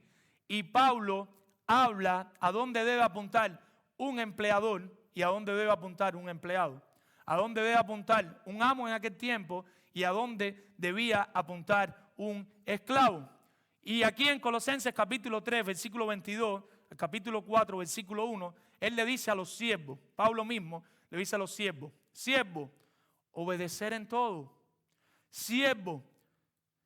Y Pablo habla a dónde debe apuntar un empleador y a dónde debe apuntar un empleado. A dónde debe apuntar un amo en aquel tiempo y a dónde debía apuntar un esclavo. Y aquí en Colosenses capítulo 3, versículo 22, al capítulo 4, versículo 1, él le dice a los siervos, Pablo mismo le dice a los siervos: siervo, obedecer en todo. Siervo,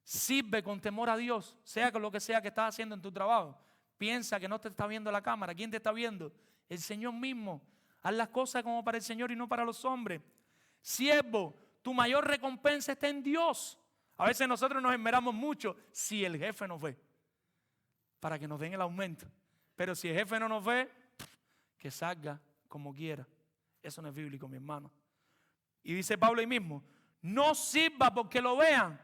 sirve con temor a Dios, sea con lo que sea que estás haciendo en tu trabajo. Piensa que no te está viendo la cámara. ¿Quién te está viendo? El Señor mismo. Haz las cosas como para el Señor y no para los hombres. Siervo, tu mayor recompensa está en Dios. A veces nosotros nos esmeramos mucho si el jefe nos ve, para que nos den el aumento. Pero si el jefe no nos ve, que salga como quiera. Eso no es bíblico, mi hermano. Y dice Pablo ahí mismo: no sirva porque lo vean.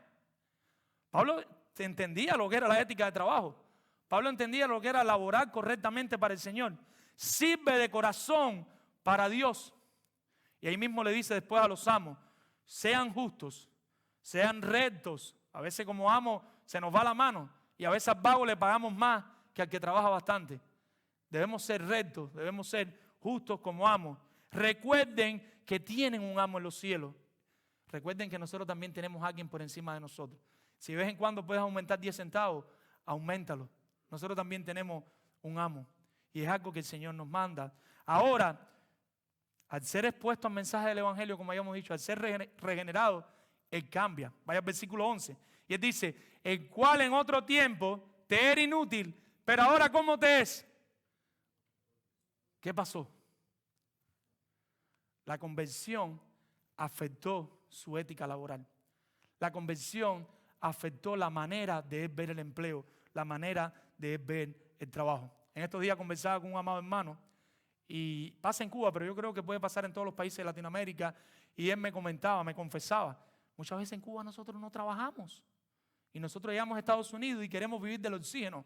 Pablo entendía lo que era la ética de trabajo. Pablo entendía lo que era laborar correctamente para el Señor. Sirve de corazón para Dios. Y ahí mismo le dice después a los amos: sean justos, sean rectos. A veces como amos se nos va la mano y a veces al vago le pagamos más que al que trabaja bastante. Debemos ser rectos, debemos ser justos como amos. Recuerden que tienen un amo en los cielos. Recuerden que nosotros también tenemos a alguien por encima de nosotros. Si de vez en cuando puedes aumentar 10 centavos, auméntalo. Nosotros también tenemos un amo y es algo que el Señor nos manda. Ahora, al ser expuesto al mensaje del Evangelio, como habíamos dicho, al ser regenerado, Él cambia. Vaya al versículo 11. Y Él dice: el cual en otro tiempo te era inútil, pero ahora ¿cómo te es? ¿Qué pasó? La conversión afectó su ética laboral. La conversión afectó la manera de él ver el empleo, la manera de él ver el trabajo. En estos días conversaba con un amado hermano, y pasa en Cuba, pero yo creo que puede pasar en todos los países de Latinoamérica, y él me comentaba, me confesaba: muchas veces en Cuba nosotros no trabajamos, y nosotros llegamos a Estados Unidos y queremos vivir del oxígeno,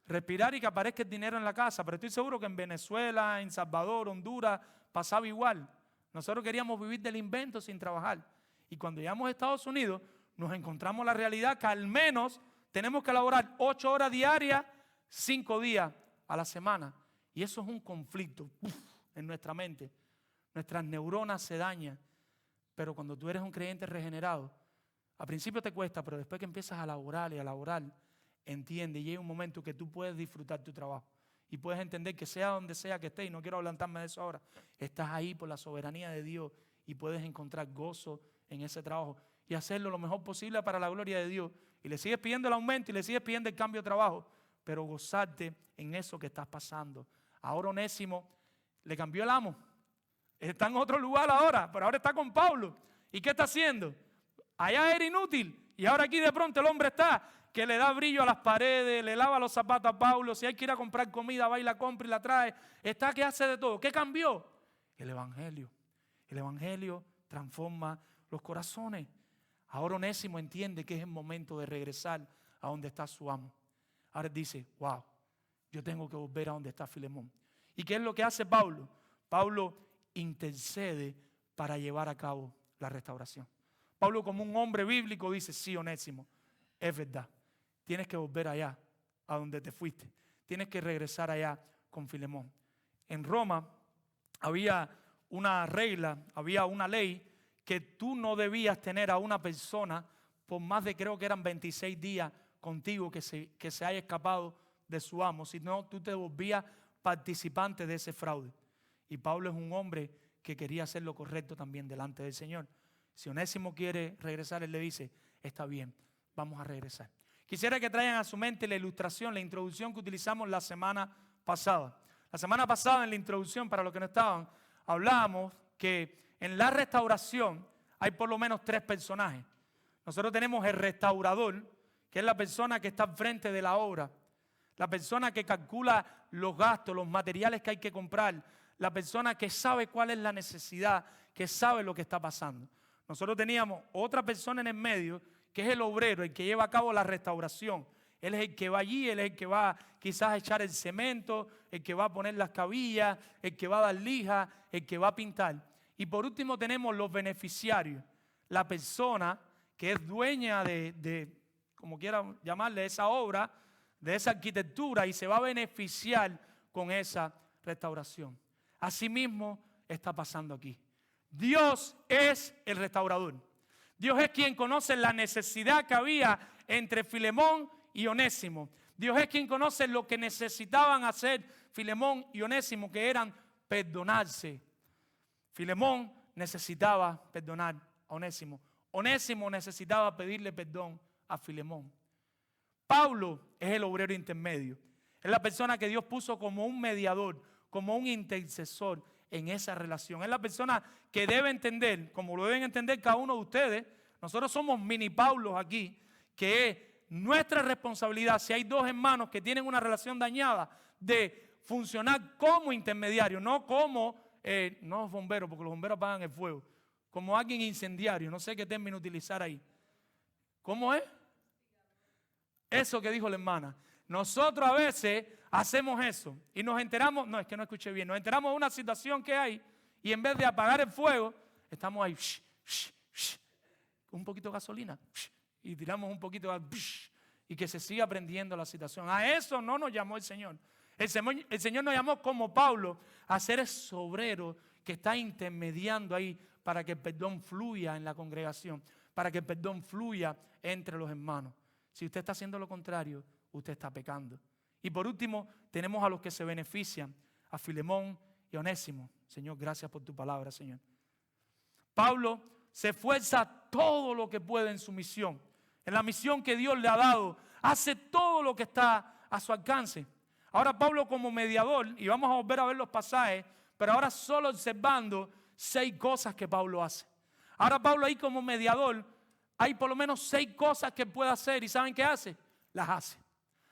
respirar y que aparezca el dinero en la casa. Pero estoy seguro que en Venezuela, en Salvador, Honduras, pasaba igual. Nosotros queríamos vivir del invento sin trabajar. Y cuando llegamos a Estados Unidos, nos encontramos la realidad que al menos tenemos que laborar 8 horas diarias, 5 días a la semana. Y eso es un conflicto en nuestra mente. Nuestras neuronas se dañan. Pero cuando tú eres un creyente regenerado, al principio te cuesta, pero después que empiezas a laborar y a laborar, entiende, y llega un momento que tú puedes disfrutar tu trabajo. Y puedes entender que sea donde sea que estés, y no quiero adelantarme de eso ahora, estás ahí por la soberanía de Dios y puedes encontrar gozo en ese trabajo y hacerlo lo mejor posible para la gloria de Dios. Y le sigues pidiendo el aumento y le sigues pidiendo el cambio de trabajo, pero gozarte en eso que estás pasando. Ahora Onésimo le cambió el amo. Está en otro lugar ahora, pero ahora está con Pablo. ¿Y qué está haciendo? Allá era inútil y ahora aquí de pronto el hombre está que le da brillo a las paredes, le lava los zapatos a Pablo. Si hay que ir a comprar comida, va y la compra y la trae. Está que hace de todo. ¿Qué cambió? El Evangelio. El Evangelio transforma los corazones. Ahora Onésimo entiende que es el momento de regresar a donde está su amo. Ahora dice: wow, yo tengo que volver a donde está Filemón. ¿Y qué es lo que hace Pablo? Pablo intercede para llevar a cabo la restauración. Pablo, como un hombre bíblico, dice: sí, Onésimo, es verdad. Tienes que volver allá, a donde te fuiste. Tienes que regresar allá con Filemón. En Roma había una regla, había una ley que tú no debías tener a una persona por más de, creo que eran 26 días contigo que se haya escapado de su amo, sino tú te volvías participante de ese fraude. Y Pablo es un hombre que quería hacer lo correcto también delante del Señor. Si Onésimo quiere regresar, él le dice: está bien, vamos a regresar. Quisiera que traigan a su mente la ilustración, la introducción que utilizamos la semana pasada. La semana pasada, en la introducción, para los que no estaban, hablábamos que en la restauración hay por lo menos 3 personajes. Nosotros tenemos el restaurador, que es la persona que está al frente de la obra, la persona que calcula los gastos, los materiales que hay que comprar, la persona que sabe cuál es la necesidad, que sabe lo que está pasando. Nosotros teníamos otra persona en el medio, que es el obrero, el que lleva a cabo la restauración. Él es el que va allí, él es el que va quizás a echar el cemento, el que va a poner las cabillas, el que va a dar lija, el que va a pintar. Y por último tenemos los beneficiarios, la persona que es dueña de como quieran llamarle, esa obra, de esa arquitectura, y se va a beneficiar con esa restauración. Asimismo está pasando aquí. Dios es el restaurador. Dios es quien conoce la necesidad que había entre Filemón y Onésimo. Dios es quien conoce lo que necesitaban hacer Filemón y Onésimo, que eran perdonarse. Filemón necesitaba perdonar a Onésimo. Onésimo necesitaba pedirle perdón a Filemón. Pablo es el obrero intermedio. Es la persona que Dios puso como un mediador, como un intercesor en esa relación. Es la persona que debe entender, como lo deben entender cada uno de ustedes. Nosotros somos mini Paulos aquí, que es nuestra responsabilidad, si hay 2 hermanos que tienen una relación dañada, de funcionar como intermediario, no como, no bomberos, porque los bomberos apagan el fuego, como alguien incendiario, no sé qué término utilizar ahí. ¿Cómo es? Eso que dijo la hermana. Nosotros a veces hacemos eso y nos enteramos, no, es que no escuché bien, nos enteramos de una situación que hay y en vez de apagar el fuego, estamos ahí, un poquito de gasolina, y tiramos un poquito de y que se siga prendiendo la situación. A eso no nos llamó el Señor. El Señor nos llamó como Pablo a ser ese obrero que está intermediando ahí para que el perdón fluya en la congregación, para que el perdón fluya entre los hermanos. Si usted está haciendo lo contrario, usted está pecando. Y por último, tenemos a los que se benefician, a Filemón y a Onésimo. Señor, gracias por tu palabra, Señor. Pablo se esfuerza todo lo que puede en su misión. En la misión que Dios le ha dado, hace todo lo que está a su alcance. Ahora Pablo como mediador, y vamos a volver a ver los pasajes, pero ahora solo observando 6 cosas que Pablo hace. Ahora Pablo ahí como mediador, hay por lo menos 6 cosas que puede hacer, y ¿saben qué hace? Las hace.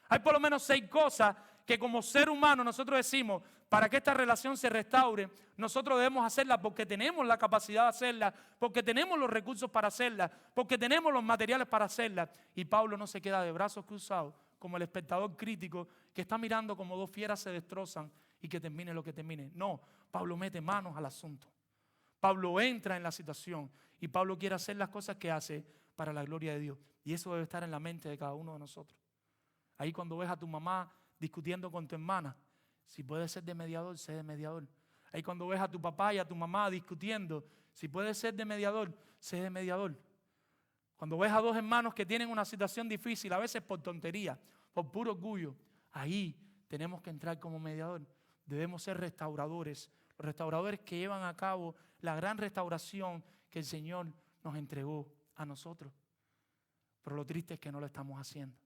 Hay por lo menos 6 cosas que como ser humano nosotros decimos, para que esta relación se restaure, nosotros debemos hacerla porque tenemos la capacidad de hacerla, porque tenemos los recursos para hacerla, porque tenemos los materiales para hacerla. Y Pablo no se queda de brazos cruzados como el espectador crítico que está mirando como 2 fieras se destrozan y que termine lo que termine. No, Pablo mete manos al asunto. Pablo entra en la situación y Pablo quiere hacer las cosas que hace para la gloria de Dios. Y eso debe estar en la mente de cada uno de nosotros. Ahí cuando ves a tu mamá discutiendo con tu hermana, si puedes ser de mediador, sé de mediador. Ahí cuando ves a tu papá y a tu mamá discutiendo, si puedes ser de mediador, sé de mediador. Cuando ves a 2 hermanos que tienen una situación difícil, a veces por tontería, por puro orgullo, ahí tenemos que entrar como mediador. Debemos ser restauradores, los restauradores que llevan a cabo la gran restauración que el Señor nos entregó a nosotros. Pero lo triste es que no lo estamos haciendo.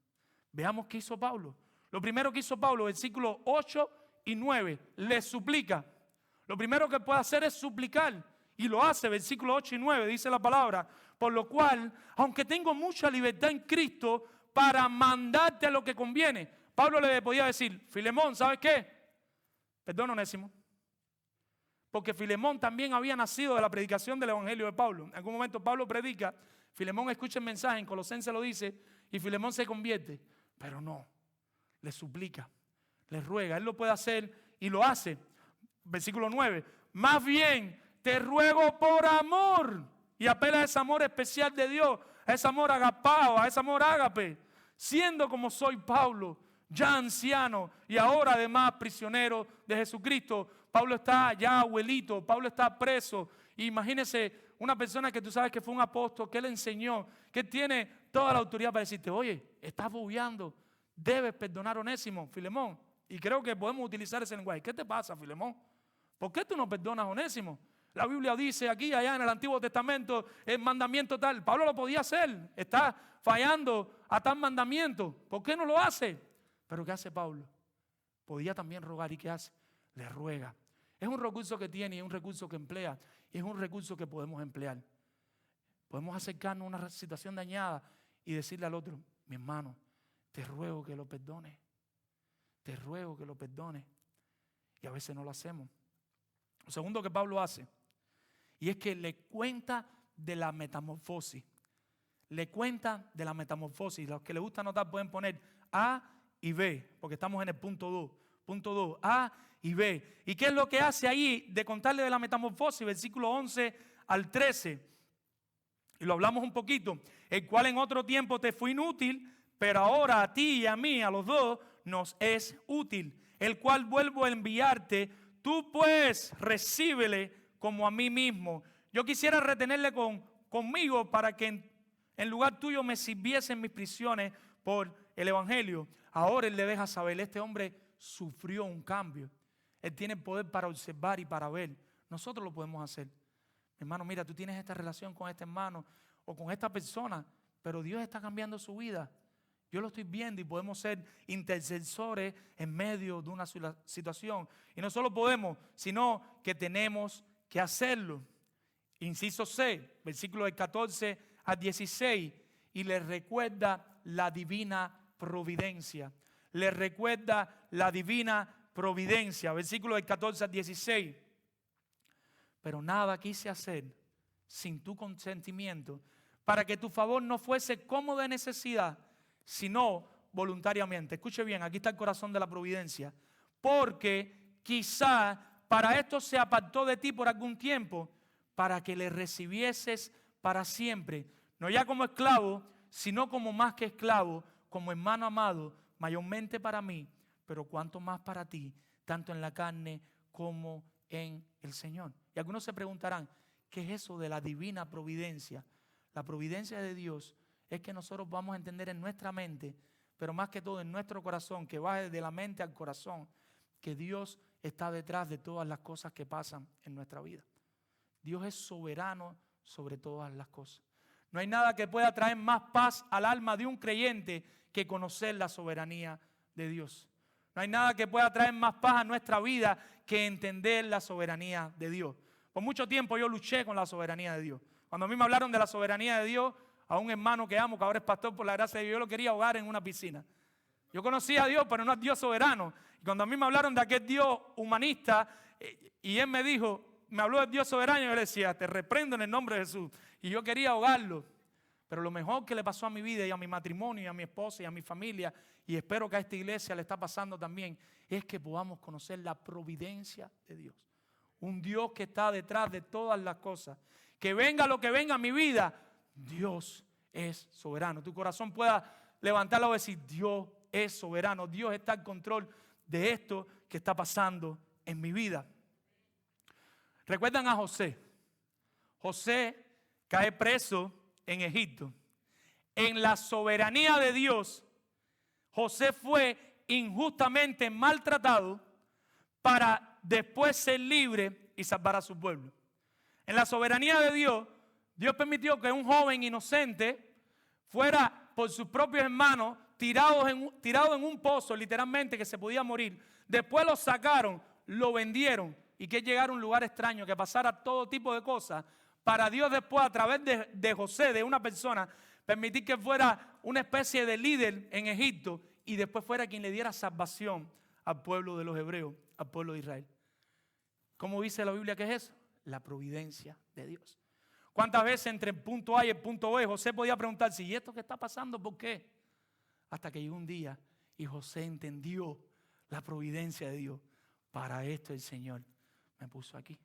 Veamos qué hizo Pablo. Lo primero que hizo Pablo, versículos 8 y 9, le suplica. Lo primero que puede hacer es suplicar. Y lo hace, versículos 8 y 9, dice la palabra. Por lo cual, aunque tengo mucha libertad en Cristo para mandarte a lo que conviene. Pablo le podía decir, Filemón, ¿sabes qué? Perdón, Onésimo. Porque Filemón también había nacido de la predicación del evangelio de Pablo. En algún momento Pablo predica, Filemón escucha el mensaje, en Colosenses lo dice, y Filemón se convierte. Pero no, le suplica, le ruega. Él lo puede hacer y lo hace. Versículo 9. Más bien te ruego por amor. Y apela a ese amor especial de Dios, a ese amor agapao, a ese amor ágape. Siendo como soy Pablo, ya anciano y ahora además prisionero de Jesucristo. Pablo está ya abuelito, Pablo está preso. Imagínese una persona que tú sabes que fue un apóstol, que él enseñó, que tiene toda la autoridad para decirte, oye, estás bobeando, debes perdonar a Onésimo, Filemón. Y creo que podemos utilizar ese lenguaje. ¿Qué te pasa, Filemón? ¿Por qué tú no perdonas a Onésimo? La Biblia dice aquí, allá en el Antiguo Testamento, el mandamiento tal. Pablo lo podía hacer, está fallando a tal mandamiento. ¿Por qué no lo hace? Pero ¿qué hace Pablo? Podía también rogar. ¿Y qué hace? Le ruega. Es un recurso que tiene y es un recurso que emplea. Y es un recurso que podemos emplear. Podemos acercarnos a una situación dañada y decirle al otro: mi hermano, te ruego que lo perdones. Te ruego que lo perdones. Y a veces no lo hacemos. Lo segundo que Pablo hace, y es que le cuenta de la metamorfosis. Le cuenta de la metamorfosis. Los que les gusta anotar pueden poner A y B, porque estamos en el punto 2. Punto 2, A y B. ¿Y qué es lo que hace ahí de contarle de la metamorfosis? Versículo 11 al 13. Y lo hablamos un poquito. El cual en otro tiempo te fue inútil, pero ahora a ti y a mí, a los dos, nos es útil. El cual vuelvo a enviarte, tú pues recíbele como a mí mismo. Yo quisiera retenerle conmigo para que en lugar tuyo me sirviese en mis prisiones por el evangelio. Ahora él le deja saber: este hombre sufrió un cambio. Él tiene poder para observar y para ver. Nosotros lo podemos hacer. Hermano, mira, tú tienes esta relación con este hermano o con esta persona, pero Dios está cambiando su vida. Yo lo estoy viendo y podemos ser intercesores en medio de una situación. Y no solo podemos, sino que tenemos que hacerlo. Inciso C, versículos del 14 al 16, y les recuerda la divina providencia. Les recuerda la divina providencia. Versículos del 14 al 16. Pero nada quise hacer sin tu consentimiento, para que tu favor no fuese como de necesidad, sino voluntariamente. Escuche bien, aquí está el corazón de la providencia. Porque quizá para esto se apartó de ti por algún tiempo, para que le recibieses para siempre, no ya como esclavo, sino como más que esclavo, como hermano amado, mayormente para mí, pero cuanto más para ti, tanto en la carne como en el Señor. Y algunos se preguntarán: ¿qué es eso de la divina providencia? La providencia de Dios es que nosotros vamos a entender en nuestra mente, pero más que todo en nuestro corazón, que baje de la mente al corazón, que Dios está detrás de todas las cosas que pasan en nuestra vida. Dios es soberano sobre todas las cosas. No hay nada que pueda traer más paz al alma de un creyente que conocer la soberanía de Dios. No hay nada que pueda traer más paz a nuestra vida que entender la soberanía de Dios. Por mucho tiempo yo luché con la soberanía de Dios. Cuando a mí me hablaron de la soberanía de Dios, a un hermano que amo, que ahora es pastor por la gracia de Dios, yo lo quería ahogar en una piscina. Yo conocía a Dios, pero no al Dios soberano. Y cuando a mí me hablaron de aquel Dios humanista, y él me habló del Dios soberano, yo le decía: te reprendo en el nombre de Jesús. Y yo quería ahogarlo. Pero lo mejor que le pasó a mi vida y a mi matrimonio y a mi esposa y a mi familia, y espero que a esta iglesia le está pasando también, es que podamos conocer la providencia de Dios. Un Dios que está detrás de todas las cosas. Que venga lo que venga a mi vida, Dios es soberano. Tu corazón pueda levantarlo y decir: Dios es soberano. Dios está en control de esto que está pasando en mi vida. ¿Recuerdan a José? José cae preso en Egipto. En la soberanía de Dios, José fue injustamente maltratado para después ser libre y salvar a su pueblo. En la soberanía de Dios, Dios permitió que un joven inocente fuera por sus propios hermanos tirado en un pozo, literalmente, que se podía morir. Después lo sacaron, lo vendieron, y que llegara a un lugar extraño, que pasara todo tipo de cosas, para Dios después, a través de José, de una persona, permitir que fuera una especie de líder en Egipto, y después fuera quien le diera salvación al pueblo de los hebreos, al pueblo de Israel. ¿Cómo dice la Biblia que es eso? La providencia de Dios. ¿Cuántas veces entre el punto A y el punto B José podía preguntarse: ¿y esto qué está pasando? ¿Por qué? Hasta que llegó un día y José entendió la providencia de Dios. Para esto el Señor me puso aquí.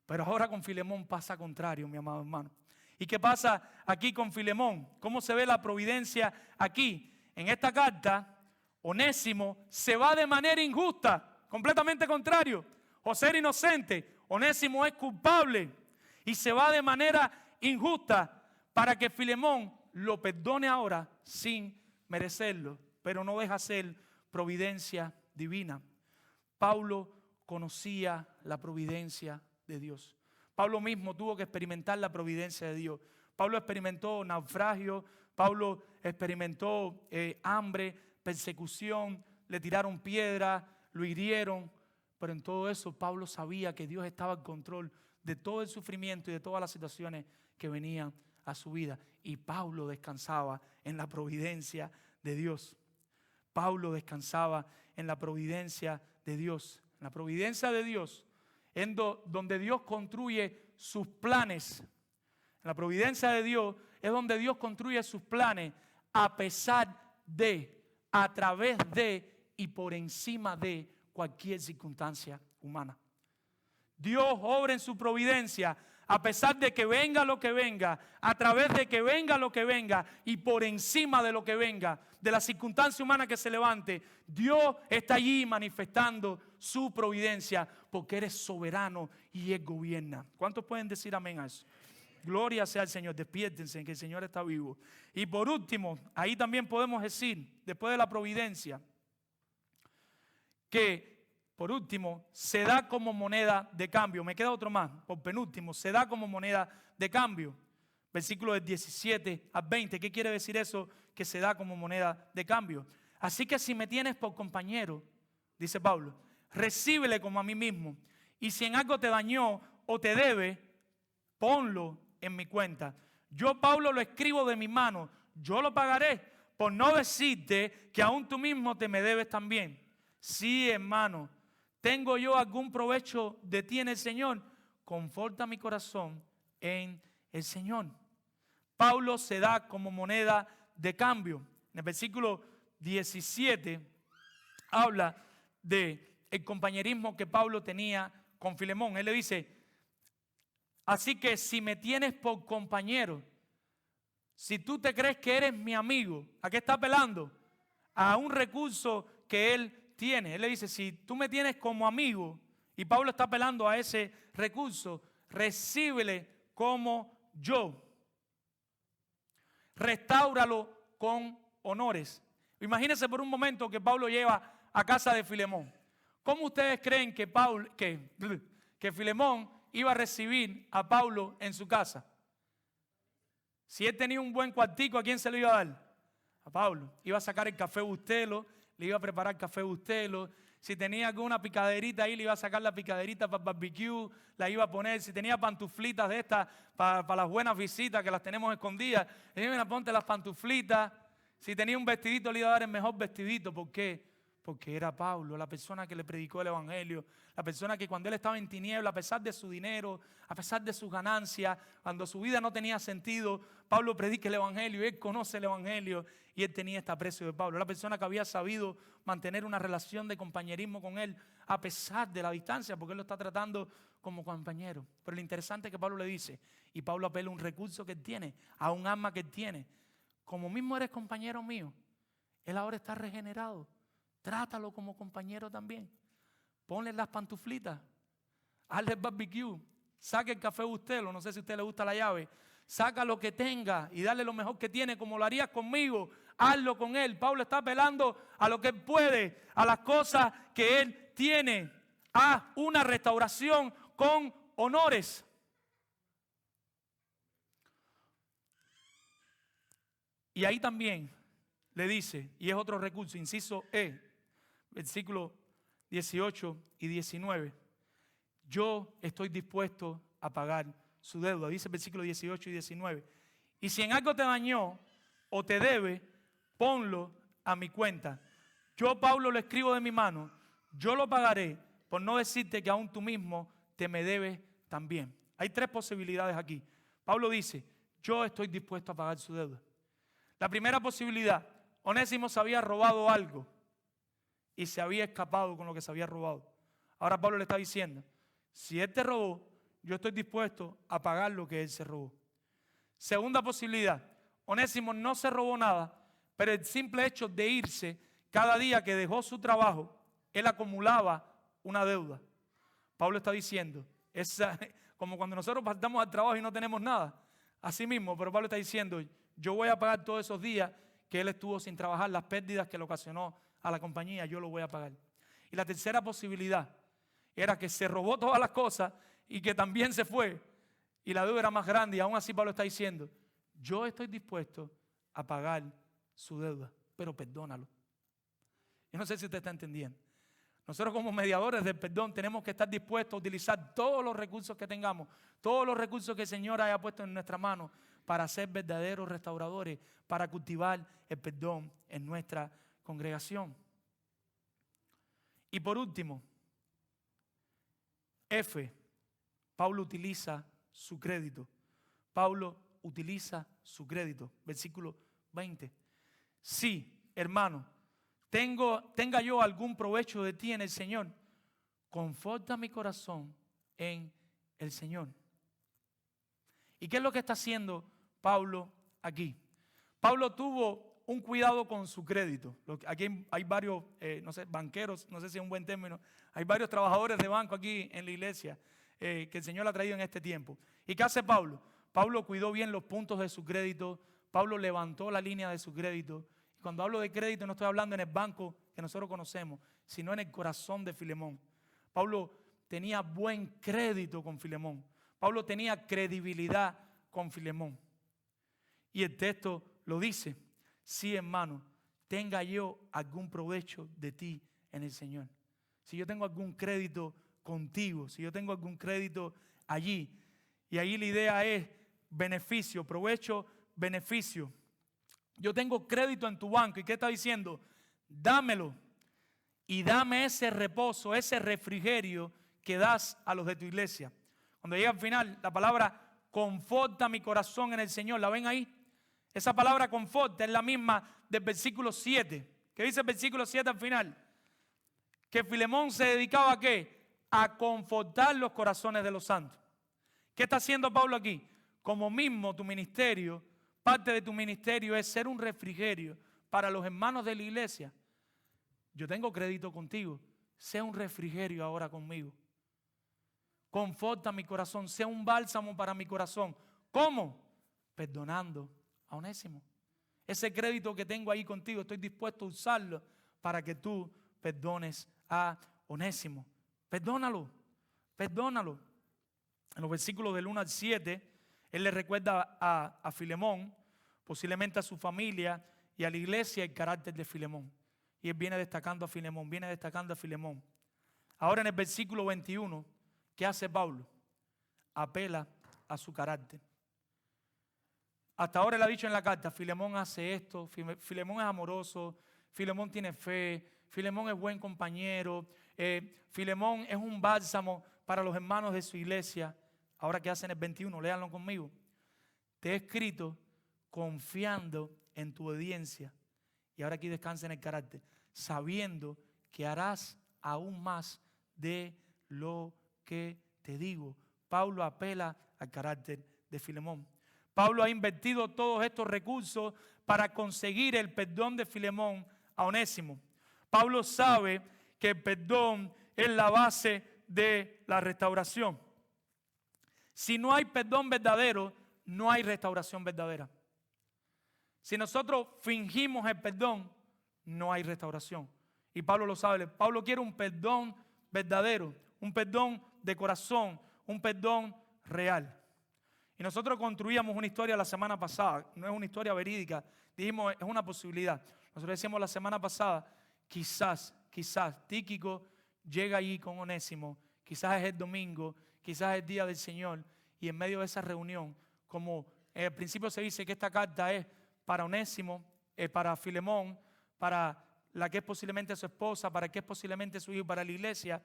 Pero ahora con Filemón pasa contrario, mi amado hermano. ¿Y qué pasa aquí con Filemón? ¿Cómo se ve la providencia aquí? En esta carta, Onésimo se va de manera injusta, completamente contrario. José era inocente, Onésimo es culpable y se va de manera injusta para que Filemón lo perdone ahora sin merecerlo, pero no deja ser providencia divina. Pablo conocía la providencia de Dios. Pablo mismo tuvo que experimentar la providencia de Dios. Pablo experimentó naufragio, Pablo experimentó hambre, persecución, le tiraron piedras, lo hirieron, pero en todo eso Pablo sabía que Dios estaba en control de todo el sufrimiento y de todas las situaciones que venían a su vida. Y Pablo descansaba en la providencia de Dios. Pablo descansaba en la providencia de Dios. En la providencia de Dios, donde Dios construye sus planes. En la providencia de Dios es donde Dios construye sus planes a pesar de, a través de y por encima de cualquier circunstancia humana. Dios obra en su providencia a pesar de que venga lo que venga, a través de que venga lo que venga y por encima de lo que venga, de la circunstancia humana que se levante. Dios está allí manifestando su providencia porque eres soberano y Él gobierna. ¿Cuántos pueden decir amén a eso? Gloria sea al Señor, despiértense que el Señor está vivo. Y por último, ahí también podemos decir, después de la providencia, que por último, se da como moneda de cambio. Me queda otro más, por penúltimo, se da como moneda de cambio. Versículos del 17 al 20, ¿qué quiere decir eso? Que se da como moneda de cambio. Así que si me tienes por compañero, dice Pablo, recíbele como a mí mismo. Y si en algo te dañó o te debe, ponlo en mi cuenta. Yo, Pablo, lo escribo de mi mano, yo lo pagaré, por no decirte que aún tú mismo te me debes también. Sí, hermano, ¿tengo yo algún provecho de ti en el Señor? Conforta mi corazón en el Señor. Pablo se da como moneda de cambio. En el versículo 17 habla del compañerismo que Pablo tenía con Filemón. Él le dice, así que si me tienes por compañero, si tú te crees que eres mi amigo, ¿a qué está apelando? A un recurso que él tiene. Él le dice, si tú me tienes como amigo, y Pablo está apelando a ese recurso, recíbele como yo. Restáuralo con honores. Imagínense por un momento que Pablo lleva a casa de Filemón. ¿Cómo ustedes creen que Filemón iba a recibir a Pablo en su casa? Si él tenía un buen cuartico, ¿a quién se lo iba a dar? A Pablo. Iba a sacar el café Bustelo, le iba a preparar café Bustelo. Si tenía alguna picaderita ahí, le iba a sacar la picaderita para el barbecue, la iba a poner. Si tenía pantuflitas de estas para las buenas visitas que las tenemos escondidas, le iba a ponte las pantuflitas. Si tenía un vestidito, le iba a dar el mejor vestidito. ¿Por qué? Porque era Pablo, la persona que le predicó el evangelio, la persona que cuando él estaba en tiniebla, a pesar de su dinero, a pesar de sus ganancias, cuando su vida no tenía sentido, Pablo predica el evangelio, él conoce el evangelio y él tenía este aprecio de Pablo. La persona que había sabido mantener una relación de compañerismo con él a pesar de la distancia, porque él lo está tratando como compañero. Pero lo interesante es que Pablo le dice, y Pablo apela a un recurso que él tiene, a un alma que él tiene. Como mismo eres compañero mío, él ahora está regenerado. Trátalo como compañero también. Ponle las pantuflitas. Hazle el barbecue. Saca el café Bustelo. No sé si a usted le gusta la llave. Saca lo que tenga y dale lo mejor que tiene, como lo harías conmigo. Hazlo con él. Pablo está apelando a lo que él puede, a las cosas que él tiene. A una restauración con honores. Y ahí también le dice, y es otro recurso, inciso E, versículos 18 y 19. Yo estoy dispuesto a pagar su deuda. Dice el versículo 18 y 19. Y si en algo te dañó o te debe, ponlo a mi cuenta. Yo, Pablo, lo escribo de mi mano. Yo lo pagaré, por no decirte que aún tú mismo te me debes también. Hay tres posibilidades aquí. Pablo dice, yo estoy dispuesto a pagar su deuda. La primera posibilidad, Onésimo se había robado algo y se había escapado con lo que se había robado. Ahora Pablo le está diciendo, si él te robó, yo estoy dispuesto a pagar lo que él se robó. Segunda posibilidad, Onésimo no se robó nada, pero el simple hecho de irse, cada día que dejó su trabajo, él acumulaba una deuda. Pablo está diciendo, es como cuando nosotros faltamos al trabajo y no tenemos nada. Así mismo, pero Pablo está diciendo, yo voy a pagar todos esos días que él estuvo sin trabajar, las pérdidas que le ocasionó a la compañía, yo lo voy a pagar. Y la tercera posibilidad era que se robó todas las cosas y que también se fue y la deuda era más grande, y aún así Pablo está diciendo, yo estoy dispuesto a pagar su deuda, pero perdónalo. Yo no sé si usted está entendiendo. Nosotros como mediadores del perdón tenemos que estar dispuestos a utilizar todos los recursos que tengamos, todos los recursos que el Señor haya puesto en nuestra mano para ser verdaderos restauradores, para cultivar el perdón en nuestra congregación. Y por último, F, Pablo utiliza su crédito. Pablo utiliza su crédito. Versículo 20. Sí, hermano, tenga yo algún provecho de ti en el Señor, conforta mi corazón en el Señor. ¿Y qué es lo que está haciendo Pablo aquí? Pablo tuvo un cuidado con su crédito. Aquí hay varios, banqueros, no sé si es un buen término, hay varios trabajadores de banco aquí en la iglesia que el Señor ha traído en este tiempo. ¿Y qué hace Pablo? Pablo cuidó bien los puntos de su crédito, Pablo levantó la línea de su crédito. Y cuando hablo de crédito no estoy hablando en el banco que nosotros conocemos, sino en el corazón de Filemón. Pablo tenía buen crédito con Filemón. Pablo tenía credibilidad con Filemón. Y el texto lo dice: sí, hermano, tenga yo algún provecho de ti en el Señor. Si yo tengo algún crédito contigo, si yo tengo algún crédito allí, y ahí la idea es beneficio, provecho, beneficio. Yo tengo crédito en tu banco, ¿y qué está diciendo? Dámelo y dame ese reposo, ese refrigerio que das a los de tu iglesia. Cuando llega al final, la palabra conforta mi corazón en el Señor, ¿la ven ahí? Esa palabra conforta es la misma del versículo 7. ¿Qué dice el versículo 7 al final? Que Filemón se dedicaba ¿a qué? A confortar los corazones de los santos. ¿Qué está haciendo Pablo aquí? Como mismo tu ministerio, parte de tu ministerio es ser un refrigerio para los hermanos de la iglesia. Yo tengo crédito contigo, sea un refrigerio ahora conmigo. Conforta mi corazón, sea un bálsamo para mi corazón. ¿Cómo? Perdonando a Onésimo. Ese crédito que tengo ahí contigo, estoy dispuesto a usarlo para que tú perdones a Onésimo. Perdónalo, perdónalo. En los versículos del 1 al 7, él le recuerda a Filemón, posiblemente a su familia y a la iglesia, el carácter de Filemón. Y él viene destacando a Filemón, viene destacando a Filemón. Ahora en el versículo 21, ¿qué hace Pablo? Apela a su carácter. Hasta ahora él ha dicho en la carta: Filemón hace esto, Filemón es amoroso, Filemón tiene fe, Filemón es buen compañero, Filemón es un bálsamo para los hermanos de su iglesia. Ahora, ¿qué hace en el 21? Léanlo conmigo. Te he escrito confiando en tu obediencia. Y ahora aquí descansa en el carácter, sabiendo que harás aún más de lo que te digo. Pablo apela al carácter de Filemón. Pablo ha invertido todos estos recursos para conseguir el perdón de Filemón a Onésimo. Pablo sabe que el perdón es la base de la restauración. Si no hay perdón verdadero, no hay restauración verdadera. Si nosotros fingimos el perdón, no hay restauración. Y Pablo lo sabe. Pablo quiere un perdón verdadero, un perdón de corazón, un perdón real. Y nosotros construíamos una historia la semana pasada, no es una historia verídica, dijimos es una posibilidad. Nosotros decíamos la semana pasada, quizás Tíquico llega allí con Onésimo, quizás es el domingo, quizás es el día del Señor, y en medio de esa reunión, como al principio se dice que esta carta es para Onésimo, para Filemón, para la que es posiblemente su esposa, para que es posiblemente su hijo, para la iglesia,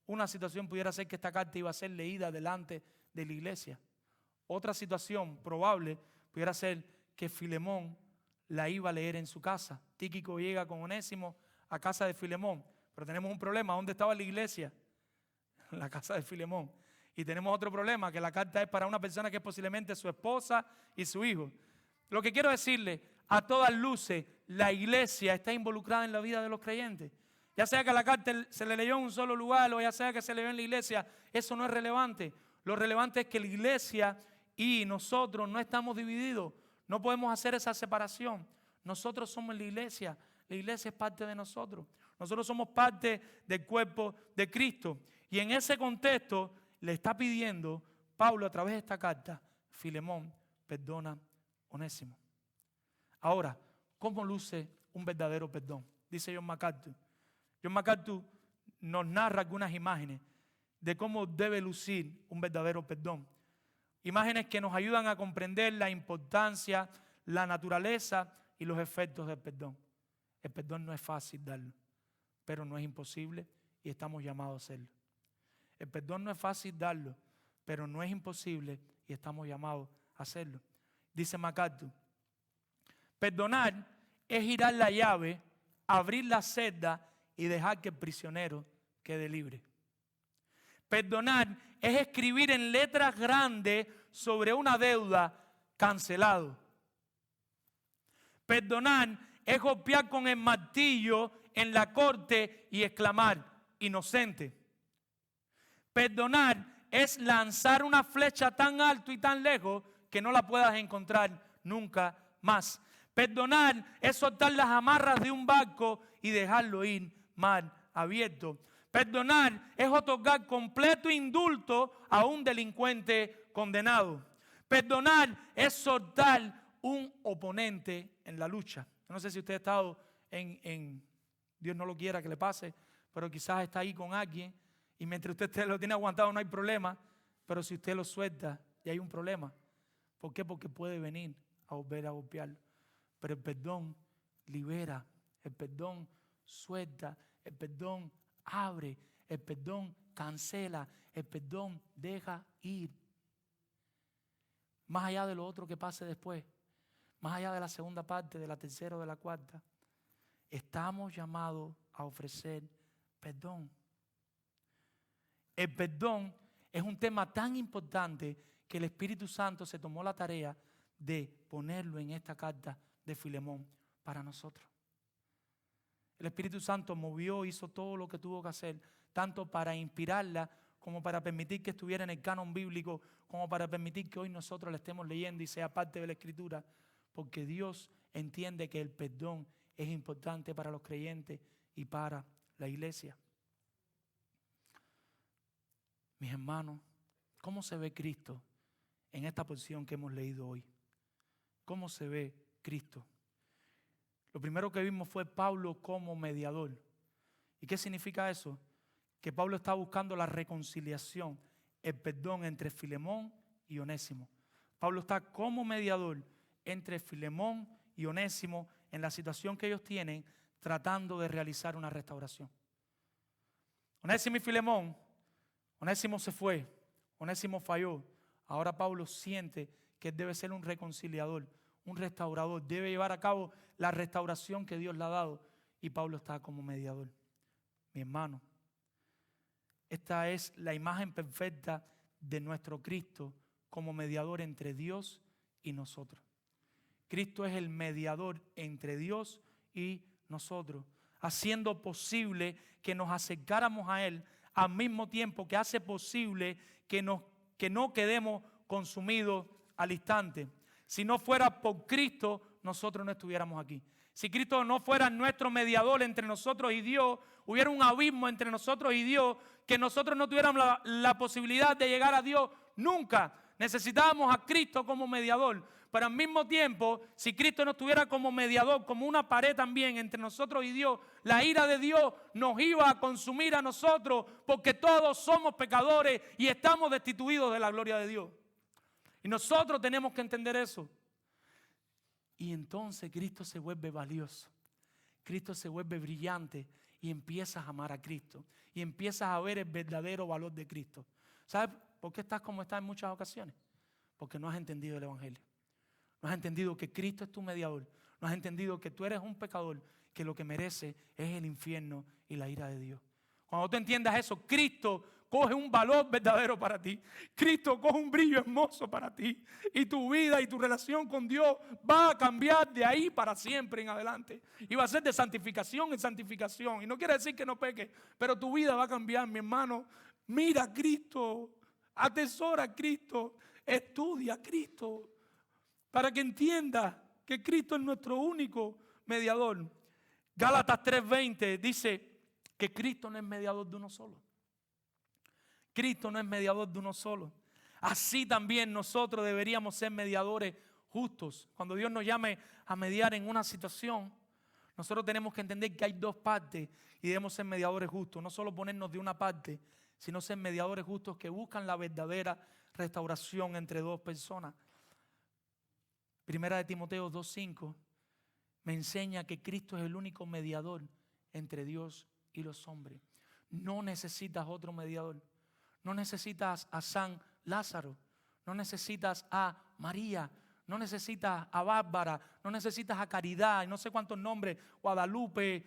una situación pudiera ser que esta carta iba a ser leída delante de la iglesia. Otra situación probable pudiera ser que Filemón la iba a leer en su casa. Tíquico llega con Onésimo a casa de Filemón, pero tenemos un problema. ¿Dónde estaba la iglesia? En la casa de Filemón. Y tenemos otro problema, que la carta es para una persona que es posiblemente su esposa y su hijo. Lo que quiero decirle, a todas luces, la iglesia está involucrada en la vida de los creyentes. Ya sea que la carta se le leyó en un solo lugar o ya sea que se leyó en la iglesia, eso no es relevante. Lo relevante es que la iglesia y nosotros no estamos divididos. No podemos hacer esa separación. Nosotros somos la iglesia es parte de nosotros. Nosotros somos parte del cuerpo de Cristo. Y en ese contexto le está pidiendo Pablo a través de esta carta: Filemón, perdona a Onésimo. Ahora, ¿cómo luce un verdadero perdón? Dice John MacArthur. John MacArthur nos narra algunas imágenes de cómo debe lucir un verdadero perdón. Imágenes que nos ayudan a comprender la importancia, la naturaleza y los efectos del perdón. El perdón no es fácil darlo, pero no es imposible y estamos llamados a hacerlo. El perdón no es fácil darlo, pero no es imposible y estamos llamados a hacerlo. Dice MacArthur, perdonar es girar la llave, abrir la celda y dejar que el prisionero quede libre. Perdonar es escribir en letras grandes sobre una deuda cancelado. Perdonar es golpear con el martillo en la corte y exclamar, inocente. Perdonar es lanzar una flecha tan alto y tan lejos que no la puedas encontrar nunca más. Perdonar es soltar las amarras de un barco y dejarlo ir mar abierto. Perdonar es otorgar completo indulto a un delincuente condenado. Perdonar es soltar un oponente en la lucha. No sé si usted ha estado Dios no lo quiera que le pase, pero quizás está ahí con alguien y mientras usted lo tiene aguantado no hay problema, pero si usted lo suelta ya hay un problema. ¿Por qué? Porque puede venir a volver a golpearlo. Pero el perdón libera, el perdón suelta, el perdón abre, el perdón cancela, el perdón deja ir. Más allá de lo otro que pase después, más allá de la segunda parte, de la tercera o de la cuarta, estamos llamados a ofrecer perdón. El perdón es un tema tan importante que el Espíritu Santo se tomó la tarea de ponerlo en esta carta de Filemón para nosotros. El Espíritu Santo movió, hizo todo lo que tuvo que hacer, tanto para inspirarla como para permitir que estuviera en el canon bíblico, como para permitir que hoy nosotros la estemos leyendo y sea parte de la Escritura, porque Dios entiende que el perdón es importante para los creyentes y para la iglesia. Mis hermanos, ¿cómo se ve Cristo en esta porción que hemos leído hoy? ¿Cómo se ve Cristo? Lo primero que vimos fue Pablo como mediador. ¿Y qué significa eso? Que Pablo está buscando la reconciliación, el perdón entre Filemón y Onésimo. Pablo está como mediador entre Filemón y Onésimo en la situación que ellos tienen, tratando de realizar una restauración. Onésimo y Filemón, Onésimo se fue, Onésimo falló. Ahora Pablo siente que debe ser un reconciliador, un restaurador, debe llevar a cabo la restauración que Dios le ha dado y Pablo está como mediador. Mi hermano, esta es la imagen perfecta de nuestro Cristo como mediador entre Dios y nosotros. Cristo es el mediador entre Dios y nosotros, haciendo posible que nos acercáramos a Él al mismo tiempo que hace posible que no quedemos consumidos al instante. Si no fuera por Cristo, nosotros no estuviéramos aquí. Si Cristo no fuera nuestro mediador entre nosotros y Dios, hubiera un abismo entre nosotros y Dios, que nosotros no tuviéramos la posibilidad de llegar a Dios nunca. Necesitábamos a Cristo como mediador. Pero al mismo tiempo, si Cristo no estuviera como mediador, como una pared también entre nosotros y Dios, la ira de Dios nos iba a consumir a nosotros, porque todos somos pecadores y estamos destituidos de la gloria de Dios. Y nosotros tenemos que entender eso. Y entonces Cristo se vuelve valioso. Cristo se vuelve brillante y empiezas a amar a Cristo. Y empiezas a ver el verdadero valor de Cristo. ¿Sabes por qué estás como estás en muchas ocasiones? Porque no has entendido el Evangelio. No has entendido que Cristo es tu mediador. No has entendido que tú eres un pecador, que lo que merece es el infierno y la ira de Dios. Cuando tú entiendas eso, Cristo coge un valor verdadero para ti. Cristo coge un brillo hermoso para ti. Y tu vida y tu relación con Dios va a cambiar de ahí para siempre en adelante. Y va a ser de santificación en santificación. Y no quiere decir que no peques, pero tu vida va a cambiar, mi hermano. Mira a Cristo, atesora a Cristo, estudia a Cristo, para que entiendas que Cristo es nuestro único mediador. Gálatas 3:20 dice que Cristo no es mediador de uno solo. Cristo no es mediador de uno solo. Así también nosotros deberíamos ser mediadores justos. Cuando Dios nos llame a mediar en una situación, Nosotros tenemos que entender que hay dos partes y debemos ser mediadores justos. No solo ponernos de una parte, sino ser mediadores justos que buscan la verdadera restauración entre dos personas. Primera de Timoteo 2:5 me enseña que Cristo es el único mediador entre Dios y los hombres. No necesitas otro mediador. No necesitas a San Lázaro. No necesitas a María. No necesitas a Bárbara. No necesitas a Caridad. Y no sé cuántos nombres. Guadalupe,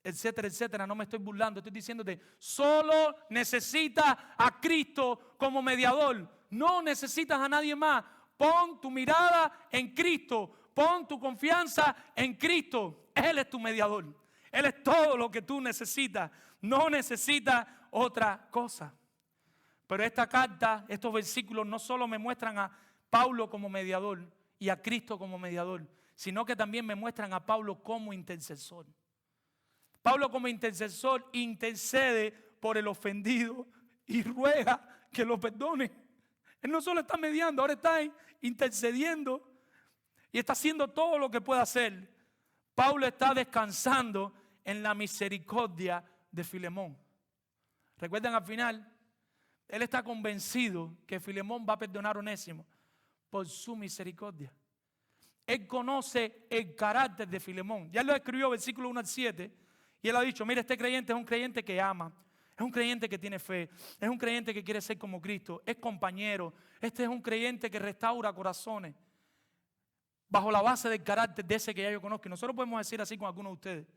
etcétera, etcétera. No me estoy burlando. Estoy diciéndote, solo necesitas a Cristo como mediador. No necesitas a nadie más. Pon tu mirada en Cristo. Pon tu confianza en Cristo. Él es tu mediador. Él es todo lo que tú necesitas. No necesitas otra cosa. Pero esta carta, estos versículos no solo me muestran a Pablo como mediador y a Cristo como mediador, sino que también me muestran a Pablo como intercesor. Pablo como intercesor intercede por el ofendido y ruega que lo perdone. Él no solo está mediando, ahora está intercediendo y está haciendo todo lo que puede hacer. Pablo está descansando en la misericordia de Filemón. ¿Recuerdan al final? Él está convencido que Filemón va a perdonar a Onésimo por su misericordia. Él conoce el carácter de Filemón. Ya lo escribió versículo 1 al 7. Y él ha dicho, mira, este creyente es un creyente que ama. Es un creyente que tiene fe. Es un creyente que quiere ser como Cristo. Es compañero. Este es un creyente que restaura corazones. Bajo la base del carácter de ese que ya yo conozco. Y nosotros podemos decir así con algunos de ustedes.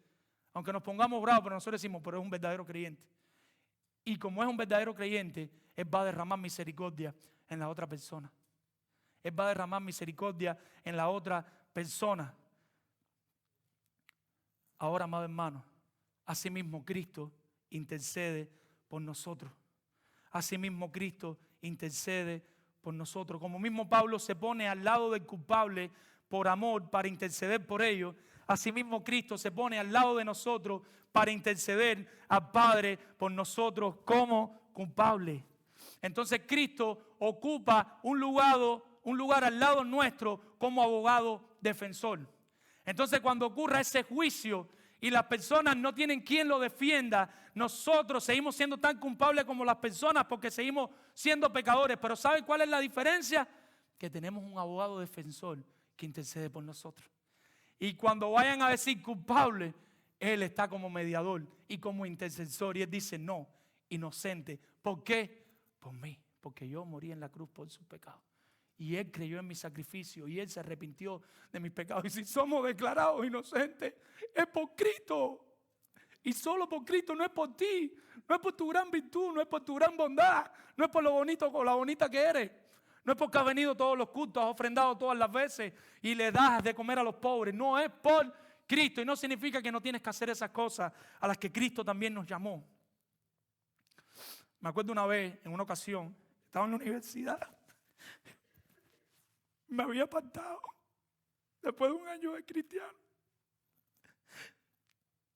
Aunque nos pongamos bravos, pero nosotros decimos, pero es un verdadero creyente. Y como es un verdadero creyente, Él va a derramar misericordia en la otra persona. Él va a derramar misericordia en la otra persona. Ahora, amado hermano, asimismo Cristo intercede por nosotros. Asimismo Cristo intercede por nosotros. Como mismo Pablo se pone al lado del culpable por amor para interceder por ellos, asimismo Cristo se pone al lado de nosotros para interceder al Padre por nosotros como culpable. Entonces Cristo ocupa un lugar al lado nuestro como abogado defensor. Entonces cuando ocurra ese juicio y las personas no tienen quien lo defienda, nosotros seguimos siendo tan culpables como las personas porque seguimos siendo pecadores. Pero ¿saben cuál es la diferencia? Que tenemos un abogado defensor que intercede por nosotros. Y cuando vayan a decir culpable, Él está como mediador y como intercesor. Y Él dice, no, inocente. ¿Por qué? Por mí, porque yo morí en la cruz por sus pecados. Y Él creyó en mi sacrificio y Él se arrepintió de mis pecados. Y si somos declarados inocentes, es por Cristo. Y solo por Cristo, no es por ti. No es por tu gran virtud, no es por tu gran bondad. No es por lo bonito o la bonita que eres. No es porque has venido todos los cultos, has ofrendado todas las veces y le das de comer a los pobres. No, es por Cristo. Y no significa que no tienes que hacer esas cosas a las que Cristo también nos llamó. Me acuerdo una vez, en una ocasión, estaba en la universidad. Me había apartado después de un año de cristiano.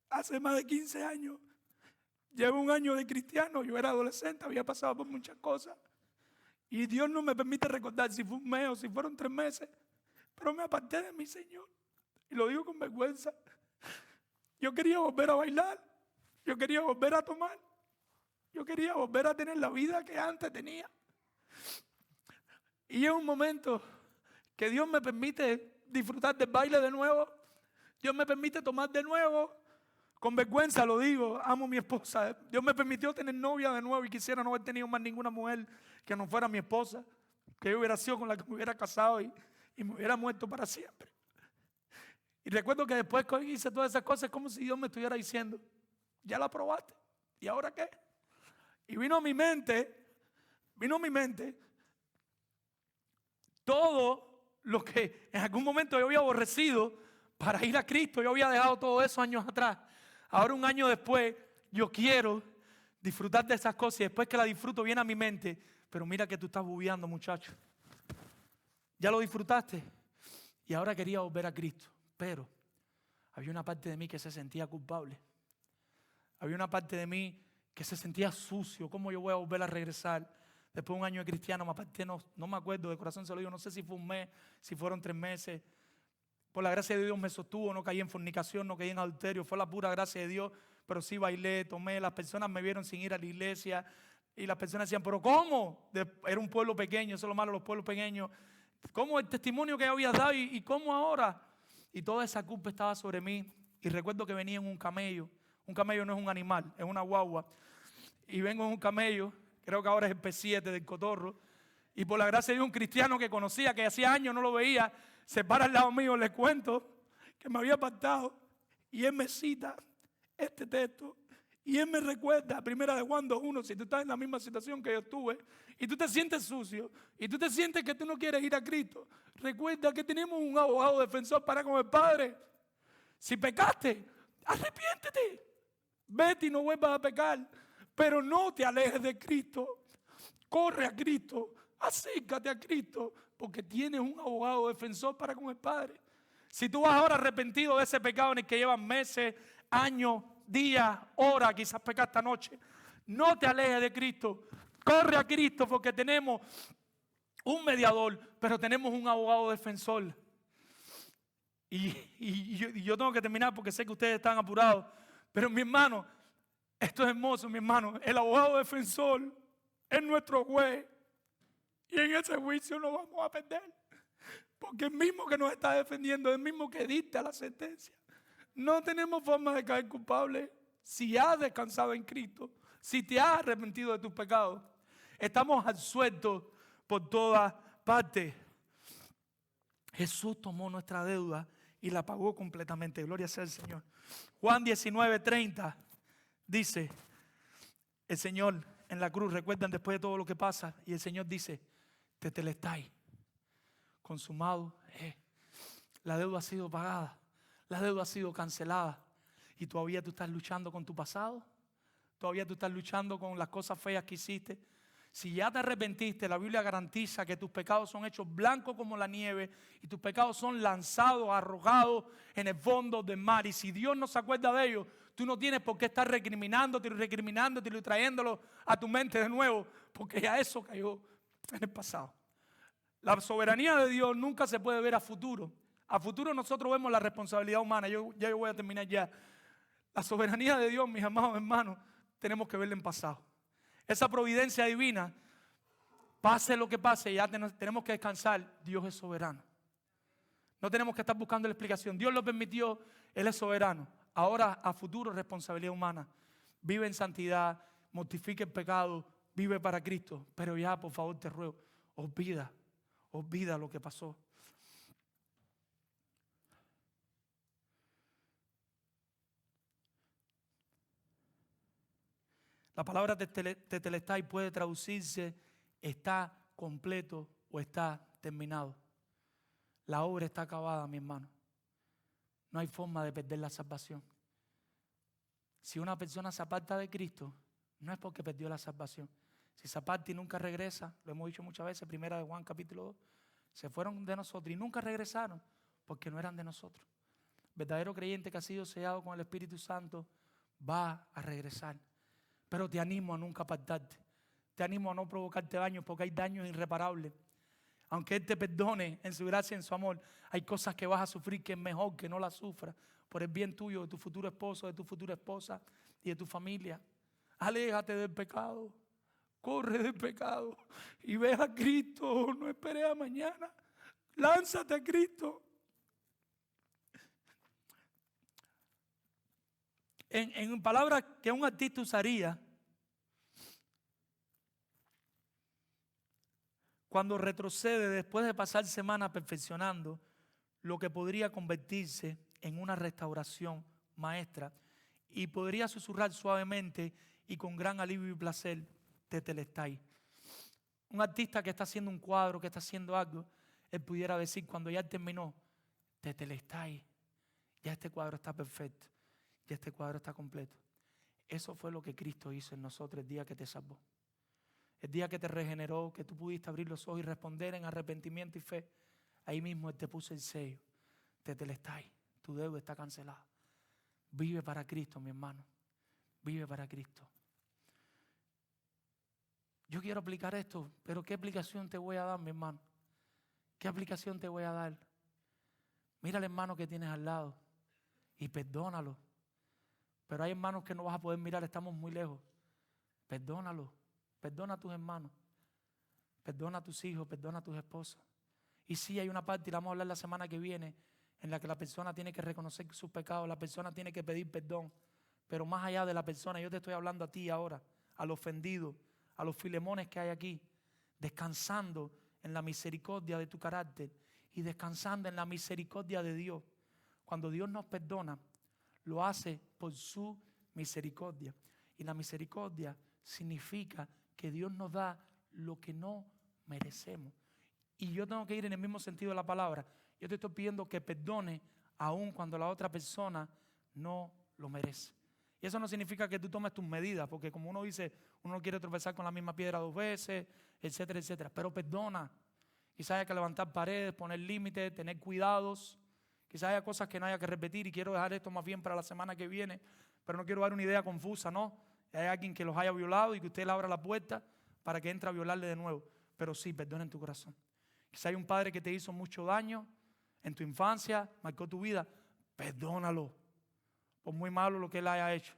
Hace más de 15 años. Llevo un año de cristiano. Yo era adolescente, había pasado por muchas cosas. Y Dios no me permite recordar si fue un mes o si fueron 3 meses. Pero me aparté de mi Señor. Y lo digo con vergüenza. Yo quería volver a bailar. Yo quería volver a tomar. Yo quería volver a tener la vida que antes tenía. Y llega un momento que Dios me permite disfrutar del baile de nuevo. Dios me permite tomar de nuevo. Con vergüenza lo digo, amo a mi esposa. Dios me permitió tener novia de nuevo y quisiera no haber tenido más ninguna mujer que no fuera mi esposa. Que yo hubiera sido con la que me hubiera casado y me hubiera muerto para siempre. Y recuerdo que después que hice todas esas cosas es como si Dios me estuviera diciendo, ya la probaste, ¿y ahora qué? Y vino a mi mente todo lo que en algún momento yo había aborrecido para ir a Cristo. Yo había dejado todo eso años atrás. Ahora un año después yo quiero disfrutar de esas cosas y después que la disfruto viene a mi mente, pero mira que tú estás bubeando, muchacho. Ya lo disfrutaste y ahora quería volver a Cristo, pero había una parte de mí que se sentía culpable. Había una parte de mí que se sentía sucio. ¿Cómo yo voy a volver a regresar? Después de un año de cristiano me aparté, no me acuerdo, de corazón se lo digo, no sé si fue un mes, si fueron 3 meses. Por la gracia de Dios me sostuvo, no caí en fornicación, no caí en adulterio. Fue la pura gracia de Dios, pero sí bailé, tomé. Las personas me vieron sin ir a la iglesia. Y las personas decían, ¿pero cómo? Era un pueblo pequeño, eso es lo malo de los pueblos pequeños. ¿Cómo el testimonio que habías dado y cómo ahora? Y toda esa culpa estaba sobre mí. Y recuerdo que venía en un camello. Un camello no es un animal, es una guagua. Y vengo en un camello, creo que ahora es el P7 del Cotorro. Y por la gracia de un cristiano que conocía, que hacía años no lo veía, se para al lado mío, le cuento que me había apartado. Y él me cita este texto. Y él me recuerda, primera de Juan 2:1, si tú estás en la misma situación que yo estuve y tú te sientes sucio y tú te sientes que tú no quieres ir a Cristo, recuerda que tenemos un abogado defensor para con el Padre. Si pecaste, arrepiéntete. Vete y no vuelvas a pecar, pero no te alejes de Cristo. Corre a Cristo, acércate a Cristo, porque tienes un abogado defensor para con el Padre. Si tú vas ahora arrepentido de ese pecado en el que llevas meses, años, días, horas, quizás pecaste esta noche, no te alejes de Cristo. Corre a Cristo porque tenemos un mediador, pero tenemos un abogado defensor. Y yo tengo que terminar porque sé que ustedes están apurados. Pero mi hermano, esto es hermoso, mi hermano. El abogado defensor es nuestro juez. Y en ese juicio no vamos a perder. Porque el mismo que nos está defendiendo es el mismo que dicta la sentencia. No tenemos forma de caer culpable si has descansado en Cristo, si te has arrepentido de tus pecados. Estamos absueltos por todas partes. Jesús tomó nuestra deuda y la pagó completamente. Gloria sea al Señor. Juan 19:30 dice, el Señor en la cruz, recuerdan después de todo lo que pasa, y el Señor dice, tetelestai, consumado. La deuda ha sido pagada, la deuda ha sido cancelada. Y todavía tú estás luchando con tu pasado, todavía tú estás luchando con las cosas feas que hiciste. Si ya te arrepentiste, la Biblia garantiza que tus pecados son hechos blancos como la nieve y tus pecados son lanzados, arrojados en el fondo del mar. Y si Dios no se acuerda de ellos, tú no tienes por qué estar recriminándote y trayéndolo a tu mente de nuevo, porque ya eso cayó en el pasado. La soberanía de Dios nunca se puede ver a futuro. A futuro nosotros vemos la responsabilidad humana. Yo voy a terminar ya. La soberanía de Dios, mis amados hermanos, tenemos que verla en pasado. Esa providencia divina, pase lo que pase, ya tenemos que descansar. Dios es soberano. No tenemos que estar buscando la explicación. Dios lo permitió, Él es soberano. Ahora, a futuro, responsabilidad humana. Vive en santidad, mortifique el pecado, vive para Cristo. Pero ya, por favor, te ruego, olvida lo que pasó. La palabra tetelestai puede traducirse está completo o está terminado. La obra está acabada, mi hermano. No hay forma de perder la salvación. Si una persona se aparta de Cristo, no es porque perdió la salvación. Si se aparta y nunca regresa, lo hemos dicho muchas veces, primera de Juan capítulo 2, se fueron de nosotros y nunca regresaron porque no eran de nosotros. Verdadero creyente que ha sido sellado con el Espíritu Santo va a regresar. Pero te animo a nunca apartarte. Te animo a no provocarte daños porque hay daños irreparables. Aunque Él te perdone en su gracia y en su amor, hay cosas que vas a sufrir que es mejor que no las sufras por el bien tuyo, de tu futuro esposo, de tu futura esposa y de tu familia. Aléjate del pecado. Corre del pecado y ve a Cristo. No esperes a mañana. Lánzate a Cristo. En palabras que un artista usaría, cuando retrocede después de pasar semanas perfeccionando lo que podría convertirse en una restauración maestra, y podría susurrar suavemente y con gran alivio y placer, tetelestai. Un artista que está haciendo un cuadro, que está haciendo algo, él pudiera decir cuando ya terminó, tetelestai, ya este cuadro está perfecto, ya este cuadro está completo. Eso fue lo que Cristo hizo en nosotros el día que te salvó. El día que te regeneró, que tú pudiste abrir los ojos y responder en arrepentimiento y fe. Ahí mismo Él te puso el sello. Tetelestai, tu deuda está cancelada. Vive para Cristo, mi hermano. Vive para Cristo. Yo quiero aplicar esto, pero ¿qué aplicación te voy a dar, mi hermano? ¿Qué aplicación te voy a dar? Mira al hermano que tienes al lado y perdónalo. Pero hay hermanos que no vas a poder mirar, estamos muy lejos. Perdónalo. Perdona a tus hermanos. Perdona a tus hijos, perdona a tus esposas. Y sí, hay una parte, y la vamos a hablar la semana que viene, en la que la persona tiene que reconocer sus pecados, la persona tiene que pedir perdón. Pero más allá de la persona, yo te estoy hablando a ti ahora, al ofendido, a los Filemones que hay aquí, descansando en la misericordia de tu carácter y descansando en la misericordia de Dios. Cuando Dios nos perdona, lo hace por su misericordia. Y la misericordia significa que Dios nos da lo que no merecemos. Y yo tengo que ir en el mismo sentido de la palabra. Yo te estoy pidiendo que perdone aun cuando la otra persona no lo merece. Y eso no significa que tú tomes tus medidas, porque como uno dice, uno no quiere tropezar con la misma piedra 2 veces, etcétera, etcétera. Pero perdona. Quizás haya que levantar paredes, poner límites, tener cuidados. Quizás haya cosas que no haya que repetir y quiero dejar esto más bien para la semana que viene. Pero no quiero dar una idea confusa, ¿no? Hay alguien que los haya violado y que usted le abra la puerta para que entre a violarle de nuevo. Pero sí, perdona en tu corazón. Quizás hay un padre que te hizo mucho daño en tu infancia, marcó tu vida. Perdónalo. Por muy malo lo que él haya hecho.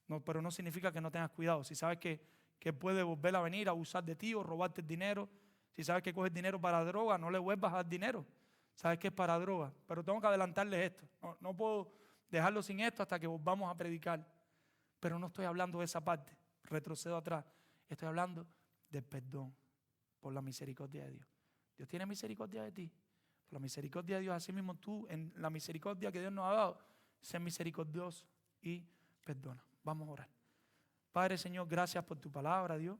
No, pero no significa que no tengas cuidado. Si sabes que puede volver a venir a abusar de ti o robarte el dinero, si sabes que coges dinero para droga, no le vuelvas a dar dinero. Sabes que es para droga. Pero tengo que adelantarles esto. No puedo dejarlo sin esto hasta que volvamos a predicar. Pero no estoy hablando de esa parte. Retrocedo atrás. Estoy hablando del perdón por la misericordia de Dios. Dios tiene misericordia de ti. Por la misericordia de Dios, así mismo tú, en la misericordia que Dios nos ha dado, sé misericordioso y perdona. Vamos a orar. Padre, Señor, gracias por tu palabra, Dios.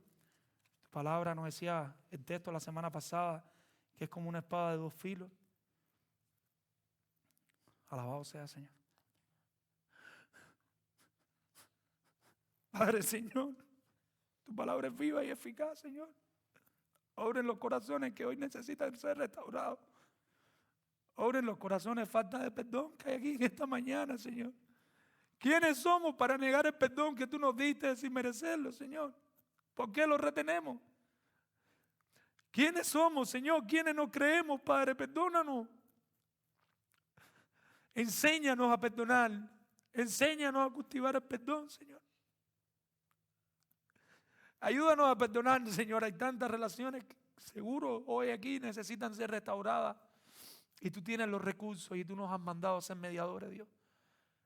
Tu palabra nos decía el texto la semana pasada que es como una espada de 2 filos. Alabado sea, Señor. Padre, Señor, tu palabra es viva y eficaz, Señor. Obra en los corazones que hoy necesitan ser restaurados. Obra en los corazones falta de perdón que hay aquí en esta mañana, Señor. ¿Quiénes somos para negar el perdón que tú nos diste sin merecerlo, Señor? ¿Por qué lo retenemos? ¿Quiénes somos, Señor? ¿Quiénes nos creemos, Padre? Perdónanos. Enséñanos a perdonar. Enséñanos a cultivar el perdón, Señor. Ayúdanos a perdonar, Señor. Hay tantas relaciones que seguro hoy aquí necesitan ser restauradas. Y tú tienes los recursos y tú nos has mandado a ser mediadores, Dios.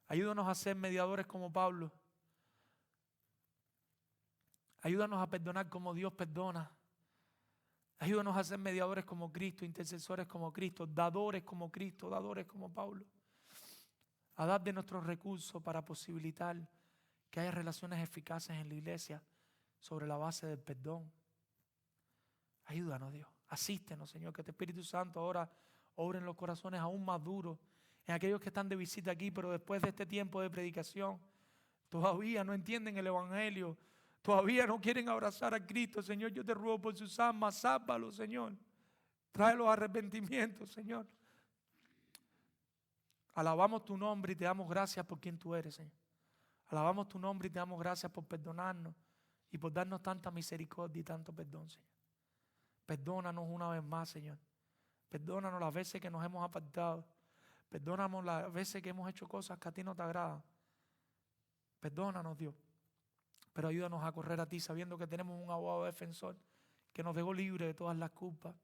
Ayúdanos a ser mediadores como Pablo. Ayúdanos a perdonar como Dios perdona. Ayúdanos a ser mediadores como Cristo, intercesores como Cristo, dadores como Cristo, dadores como Pablo. A dar de nuestros recursos para posibilitar que haya relaciones eficaces en la iglesia sobre la base del perdón. Ayúdanos, Dios. Asístenos, Señor, que tu Espíritu Santo ahora obre en los corazones aún más duros, en aquellos que están de visita aquí, pero después de este tiempo de predicación, todavía no entienden el Evangelio, todavía no quieren abrazar a Cristo. Señor, yo te ruego por sus almas, sálvalos, Señor. Tráelos a arrepentimiento, Señor. Alabamos tu nombre y te damos gracias por quien tú eres, Señor. Alabamos tu nombre y te damos gracias por perdonarnos y por darnos tanta misericordia y tanto perdón, Señor. Perdónanos una vez más, Señor. Perdónanos las veces que nos hemos apartado. Perdónanos las veces que hemos hecho cosas que a ti no te agradan. Perdónanos, Dios. Pero ayúdanos a correr a ti sabiendo que tenemos un abogado defensor que nos dejó libre de todas las culpas.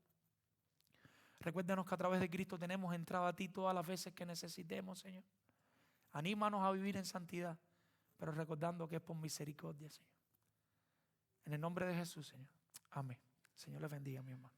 Recuérdanos que a través de Cristo tenemos entrada a ti todas las veces que necesitemos, Señor. Anímanos a vivir en santidad, pero recordando que es por misericordia, Señor. En el nombre de Jesús, Señor. Amén. Señor les bendiga, mi hermano.